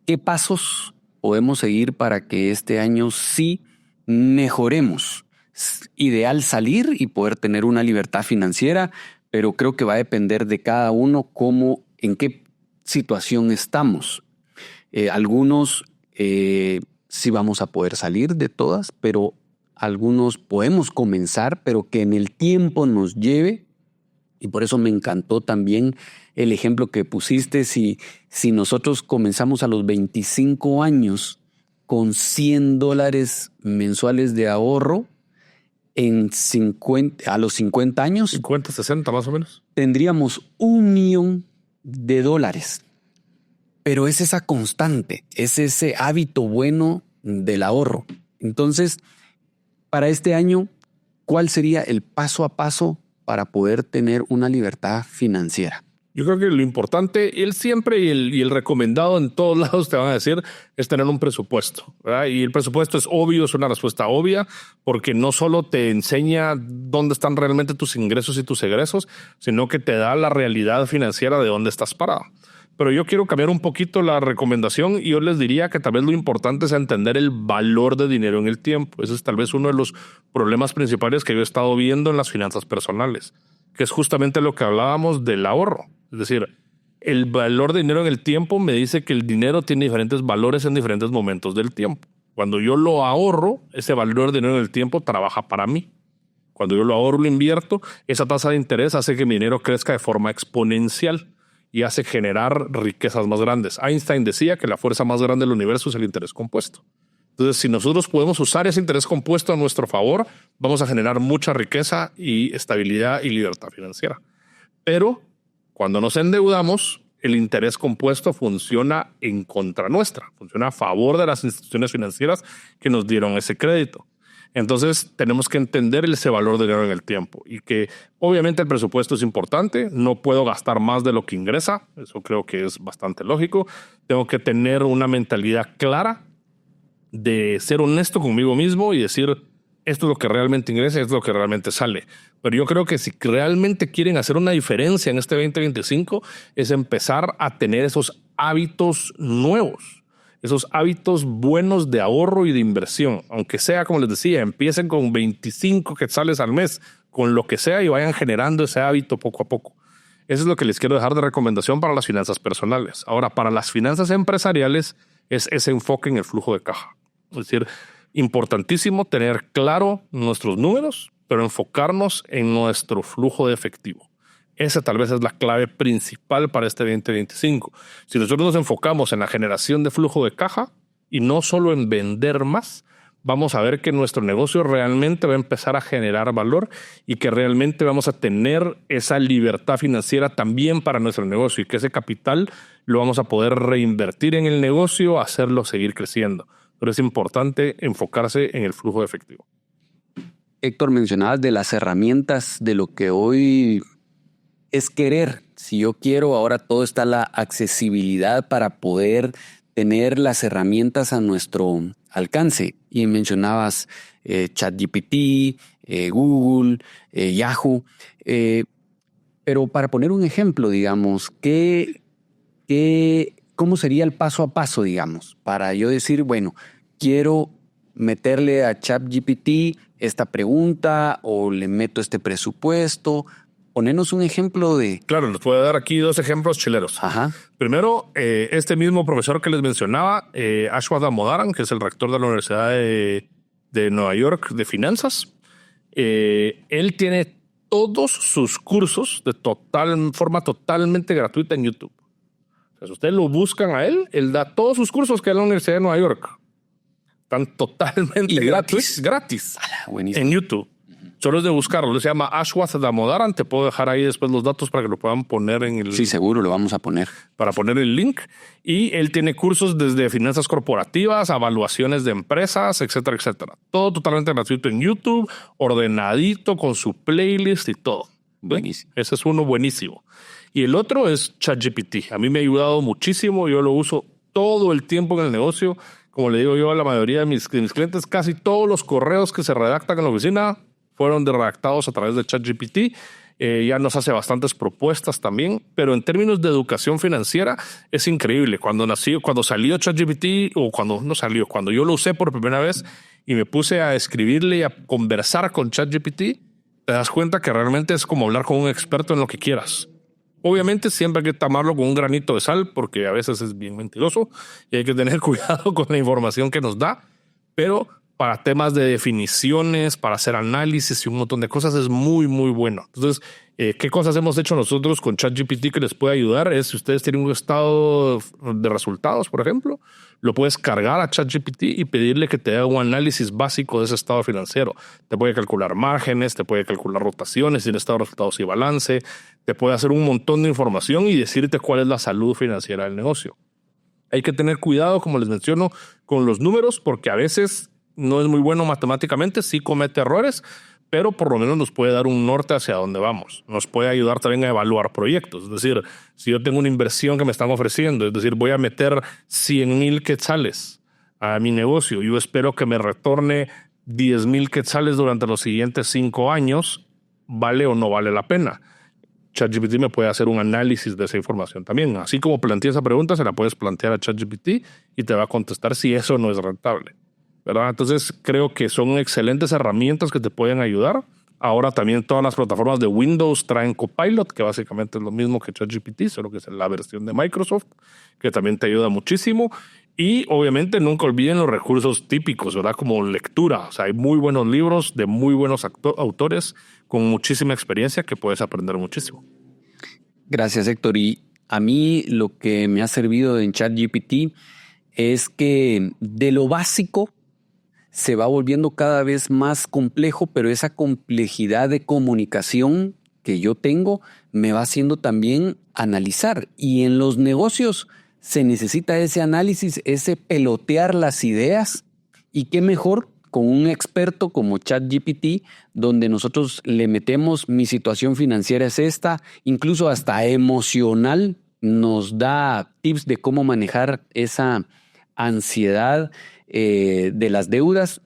¿Qué pasos podemos seguir para que este año sí mejoremos? Es ideal salir y poder tener una libertad financiera, pero creo que va a depender de cada uno en qué situación estamos. Algunos sí vamos a poder salir de todas, pero algunos podemos comenzar, pero que en el tiempo nos lleve. Y por eso me encantó también el ejemplo que pusiste. Si nosotros comenzamos a los 25 años con $100 mensuales de ahorro, a los 50 años, 50, 60 más o menos, tendríamos $1 millón. Pero es esa constante, es ese hábito bueno del ahorro. Entonces, para este año, ¿cuál sería el paso a paso para poder tener una libertad financiera? Yo creo que lo importante, él siempre y el recomendado en todos lados te van a decir, es tener un presupuesto, ¿verdad? Y el presupuesto es obvio, es una respuesta obvia, porque no solo te enseña dónde están realmente tus ingresos y tus egresos, sino que te da la realidad financiera de dónde estás parado. Pero yo quiero cambiar un poquito la recomendación y yo les diría que tal vez lo importante es entender el valor de dinero en el tiempo. Ese es tal vez uno de los problemas principales que yo he estado viendo en las finanzas personales, que es justamente lo que hablábamos del ahorro. Es decir, el valor de dinero en el tiempo me dice que el dinero tiene diferentes valores en diferentes momentos del tiempo. Cuando yo lo ahorro, ese valor de dinero en el tiempo trabaja para mí. Cuando yo lo ahorro, lo invierto, esa tasa de interés hace que mi dinero crezca de forma exponencial y hace generar riquezas más grandes. Einstein decía que la fuerza más grande del universo es el interés compuesto. Entonces, si nosotros podemos usar ese interés compuesto a nuestro favor, vamos a generar mucha riqueza y estabilidad y libertad financiera. Pero cuando nos endeudamos, el interés compuesto funciona en contra nuestra, funciona a favor de las instituciones financieras que nos dieron ese crédito. Entonces tenemos que entender ese valor del dinero en el tiempo y que obviamente el presupuesto es importante. No puedo gastar más de lo que ingresa. Eso creo que es bastante lógico. Tengo que tener una mentalidad clara de ser honesto conmigo mismo y decir esto es lo que realmente ingresa, esto es lo que realmente sale. Pero yo creo que si realmente quieren hacer una diferencia en este 2025 es empezar a tener esos hábitos nuevos. Esos hábitos buenos de ahorro y de inversión, aunque sea, como les decía, empiecen con 25 quetzales al mes, con lo que sea y vayan generando ese hábito poco a poco. Eso es lo que les quiero dejar de recomendación para las finanzas personales. Ahora, para las finanzas empresariales es ese enfoque en el flujo de caja. Es decir, importantísimo tener claro nuestros números, pero enfocarnos en nuestro flujo de efectivo. Esa tal vez es la clave principal para este 2025. Si nosotros nos enfocamos en la generación de flujo de caja y no solo en vender más, vamos a ver que nuestro negocio realmente va a empezar a generar valor y que realmente vamos a tener esa libertad financiera también para nuestro negocio y que ese capital lo vamos a poder reinvertir en el negocio, hacerlo seguir creciendo. Pero es importante enfocarse en el flujo de efectivo. Héctor, mencionabas de las herramientas de lo que hoy es querer. Si yo quiero, ahora todo está la accesibilidad para poder tener las herramientas a nuestro alcance. Y mencionabas ChatGPT, Google, Yahoo. Pero para poner un ejemplo, digamos, ¿cómo sería el paso a paso, digamos? Para yo decir, bueno, quiero meterle a ChatGPT esta pregunta o le meto este presupuesto. Ponernos un ejemplo de... Claro, les puedo dar aquí 2 ejemplos chileros. Ajá. Primero, este mismo profesor que les mencionaba, Ashwath Damodaran, que es el rector de la Universidad de Nueva York de finanzas, él tiene todos sus cursos de forma totalmente gratuita en YouTube. O sea, si ustedes lo buscan a él da todos sus cursos que da en la Universidad de Nueva York. Están totalmente gratis Buenísimo. en YouTube. Solo es de buscarlo. Se llama Ashwath Damodaran. Te puedo dejar ahí después los datos para que lo puedan poner en el... Sí, seguro, lo vamos a poner. Para poner el link. Y él tiene cursos desde finanzas corporativas, evaluaciones de empresas, etcétera, etcétera. Todo totalmente gratuito en YouTube, ordenadito, con su playlist y todo. Buenísimo. Ese es uno buenísimo. Y el otro es ChatGPT. A mí me ha ayudado muchísimo. Yo lo uso todo el tiempo en el negocio. Como le digo yo a la mayoría de mis clientes, casi todos los correos que se redactan en la oficina fueron redactados a través de ChatGPT. Ya nos hace bastantes propuestas también, pero en términos de educación financiera es increíble. Cuando salió ChatGPT, o cuando yo lo usé por primera vez y me puse a escribirle y a conversar con ChatGPT, te das cuenta que realmente es como hablar con un experto en lo que quieras. Obviamente siempre hay que tomarlo con un granito de sal porque a veces es bien mentiroso y hay que tener cuidado con la información que nos da, pero para temas de definiciones, para hacer análisis y un montón de cosas es muy, muy bueno. Entonces, ¿qué cosas hemos hecho nosotros con ChatGPT que les puede ayudar? Es si ustedes tienen un estado de resultados, por ejemplo, lo puedes cargar a ChatGPT y pedirle que te haga un análisis básico de ese estado financiero. Te puede calcular márgenes, te puede calcular rotaciones, el estado de resultados y balance, te puede hacer un montón de información y decirte cuál es la salud financiera del negocio. Hay que tener cuidado, como les menciono, con los números porque a veces no es muy bueno matemáticamente, sí comete errores, pero por lo menos nos puede dar un norte hacia dónde vamos. Nos puede ayudar también a evaluar proyectos. Es decir, si yo tengo una inversión que me están ofreciendo, es decir, voy a meter 100,000 quetzales a mi negocio, yo espero que me retorne 10,000 quetzales durante los siguientes 5 años, ¿vale o no vale la pena? ChatGPT me puede hacer un análisis de esa información también. Así como planteé esa pregunta, se la puedes plantear a ChatGPT y te va a contestar si eso no es rentable, ¿verdad? Entonces creo que son excelentes herramientas que te pueden ayudar. Ahora también todas las plataformas de Windows traen Copilot, que básicamente es lo mismo que ChatGPT, solo que es la versión de Microsoft, que también te ayuda muchísimo. Y obviamente nunca olviden los recursos típicos, ¿verdad? Como lectura. O sea, hay muy buenos libros de muy buenos autores con muchísima experiencia que puedes aprender muchísimo. Gracias, Héctor. Y a mí lo que me ha servido en ChatGPT es que de lo básico se va volviendo cada vez más complejo, pero esa complejidad de comunicación que yo tengo me va haciendo también analizar. Y en los negocios se necesita ese análisis, ese pelotear las ideas. Y qué mejor con un experto como ChatGPT, donde nosotros le metemos mi situación financiera es esta, incluso hasta emocional, nos da tips de cómo manejar esa ansiedad de las deudas.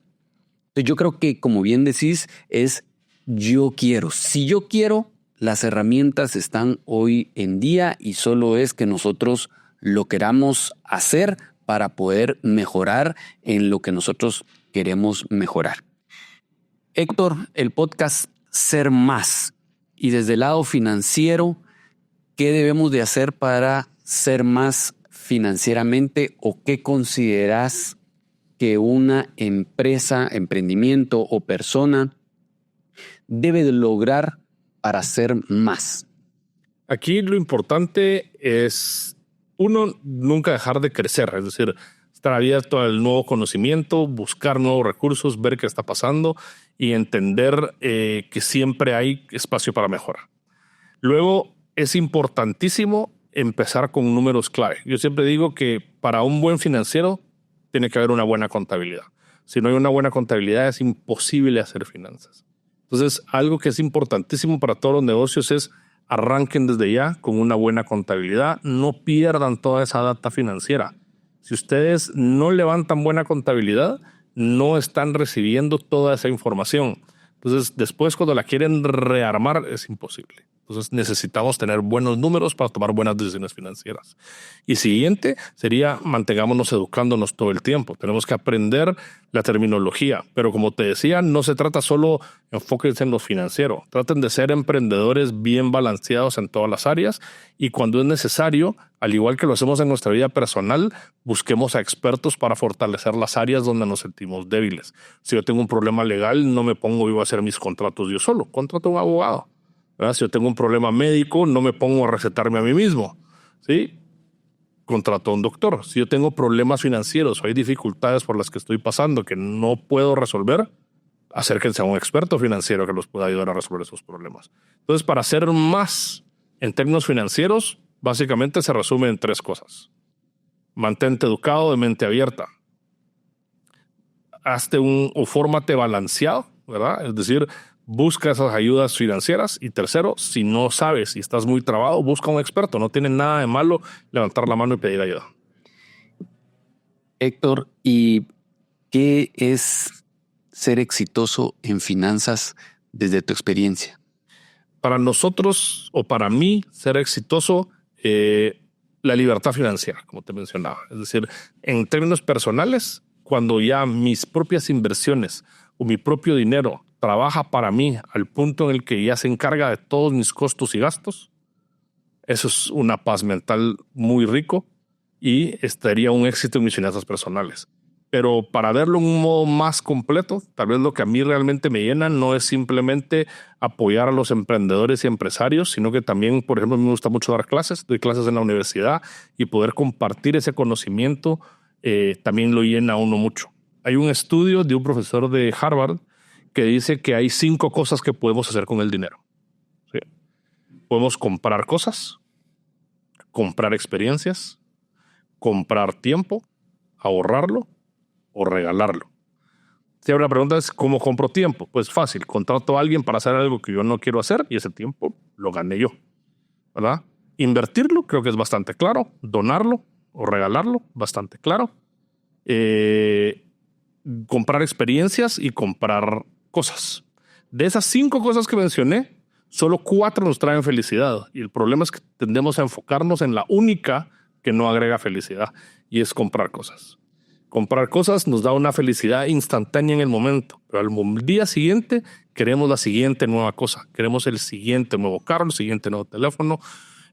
Entonces yo creo que, como bien decís, es yo quiero. Si yo quiero, las herramientas están hoy en día y solo es que nosotros lo queramos hacer para poder mejorar en lo que nosotros queremos mejorar. Héctor, el podcast Ser Más, y desde el lado financiero, ¿qué debemos de hacer para ser más financieramente o qué consideras que una empresa, emprendimiento o persona debe de lograr para ser más? Aquí lo importante es, uno, nunca dejar de crecer, es decir, estar abierto al nuevo conocimiento, buscar nuevos recursos, ver qué está pasando y entender que siempre hay espacio para mejorar. Luego, es importantísimo empezar con números clave. Yo siempre digo que para un buen financiero tiene que haber una buena contabilidad. Si no hay una buena contabilidad, es imposible hacer finanzas. Entonces, algo que es importantísimo para todos los negocios es arranquen desde ya con una buena contabilidad. No pierdan toda esa data financiera. Si ustedes no levantan buena contabilidad, no están recibiendo toda esa información. Entonces, después cuando la quieren rearmar, es imposible. Entonces, necesitamos tener buenos números para tomar buenas decisiones financieras. Y siguiente sería mantengámonos educándonos todo el tiempo. Tenemos que aprender la terminología. Pero como te decía, no se trata solo enfóquense en lo financiero. Traten de ser emprendedores bien balanceados en todas las áreas y cuando es necesario, al igual que lo hacemos en nuestra vida personal, busquemos a expertos para fortalecer las áreas donde nos sentimos débiles. Si yo tengo un problema legal, no me pongo yo a hacer mis contratos yo solo. Contrato a un abogado. ¿Verdad? Si yo tengo un problema médico, no me pongo a recetarme a mí mismo. ¿Sí? Contrato a un doctor. Si yo tengo problemas financieros o hay dificultades por las que estoy pasando que no puedo resolver, acérquense a un experto financiero que los pueda ayudar a resolver esos problemas. Entonces, para hacer más en términos financieros, básicamente se resume en 3 cosas. Mantente educado, de mente abierta. Hazte o fórmate balanceado, ¿verdad? Es decir, busca esas ayudas financieras. Y tercero, si no sabes y estás muy trabado, busca un experto. No tiene nada de malo levantar la mano y pedir ayuda. Héctor, ¿y qué es ser exitoso en finanzas desde tu experiencia? Para nosotros o para mí, ser exitoso, la libertad financiera, como te mencionaba. Es decir, en términos personales, cuando ya mis propias inversiones o mi propio dinero trabaja para mí al punto en el que ya se encarga de todos mis costos y gastos, eso es una paz mental muy rico y estaría un éxito en mis finanzas personales. Pero para verlo en un modo más completo, tal vez lo que a mí realmente me llena no es simplemente apoyar a los emprendedores y empresarios, sino que también, por ejemplo, me gusta mucho dar clases, doy clases en la universidad y poder compartir ese conocimiento también lo llena a uno mucho. Hay un estudio de un profesor de Harvard que dice que hay 5 cosas que podemos hacer con el dinero. ¿Sí? Podemos comprar cosas, comprar experiencias, comprar tiempo, ahorrarlo o regalarlo. Si ahora la pregunta es ¿cómo compro tiempo? Pues fácil, contrato a alguien para hacer algo que yo no quiero hacer y ese tiempo lo gané yo, ¿verdad? Invertirlo creo que es bastante claro, donarlo o regalarlo, bastante claro. Comprar experiencias y comprar cosas. De esas 5 cosas que mencioné, solo 4 nos traen felicidad y el problema es que tendemos a enfocarnos en la única que no agrega felicidad y es comprar cosas. Comprar cosas nos da una felicidad instantánea en el momento, pero al día siguiente queremos la siguiente nueva cosa. Queremos el siguiente nuevo carro, el siguiente nuevo teléfono.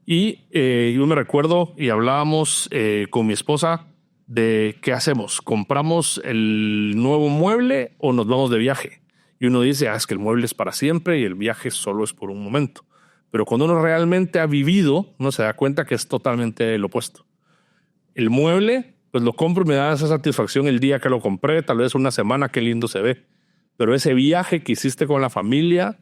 Y yo me recuerdo y hablábamos con mi esposa de qué hacemos. ¿Compramos el nuevo mueble o nos vamos de viaje? Y uno dice, es que el mueble es para siempre y el viaje solo es por un momento. Pero cuando uno realmente ha vivido, uno se da cuenta que es totalmente el opuesto. El mueble pues lo compro y me da esa satisfacción el día que lo compré, tal vez una semana, qué lindo se ve. Pero ese viaje que hiciste con la familia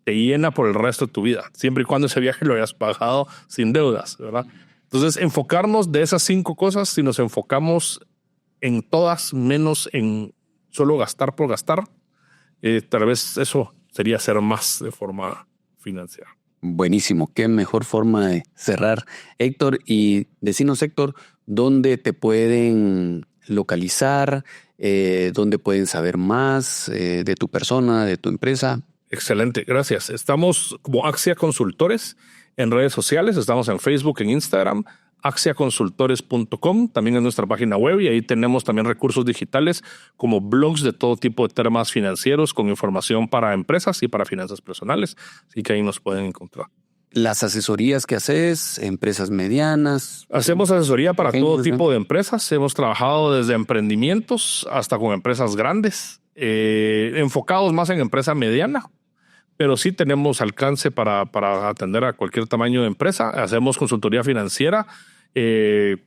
te llena por el resto de tu vida, siempre y cuando ese viaje lo hayas pagado sin deudas, ¿verdad? Entonces, enfocarnos de esas 5 cosas, si nos enfocamos en todas, menos en solo gastar por gastar, tal vez eso sería hacer más de forma financiera. Buenísimo, qué mejor forma de cerrar, Héctor. Y decinos, Héctor, ¿dónde te pueden localizar? ¿Dónde pueden saber más de tu persona, de tu empresa? Excelente, gracias. Estamos como Axia Consultores en redes sociales. Estamos en Facebook, en Instagram, axiaconsultores.com, también en nuestra página web, y ahí tenemos también recursos digitales como blogs de todo tipo de temas financieros con información para empresas y para finanzas personales. Así que ahí nos pueden encontrar. Las asesorías que haces, empresas medianas. Hacemos asesoría para todo tipo de empresas. Hemos trabajado desde emprendimientos hasta con empresas grandes, enfocados más en empresa mediana. Pero sí tenemos alcance para atender a cualquier tamaño de empresa. Hacemos consultoría financiera en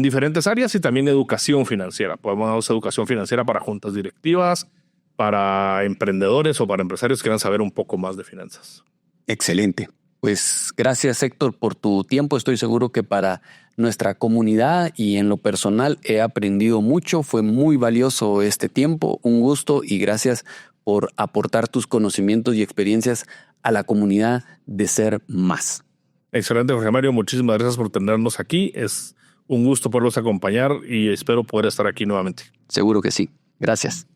diferentes áreas y también educación financiera. Podemos dar educación financiera para juntas directivas, para emprendedores o para empresarios que quieran saber un poco más de finanzas. Excelente. Pues gracias, Héctor, por tu tiempo. Estoy seguro que para nuestra comunidad y en lo personal he aprendido mucho. Fue muy valioso este tiempo. Un gusto y gracias por aportar tus conocimientos y experiencias a la comunidad de Ser Más. Excelente, Jorge Mario. Muchísimas gracias por tenernos aquí. Es un gusto poderlos acompañar y espero poder estar aquí nuevamente. Seguro que sí. Gracias.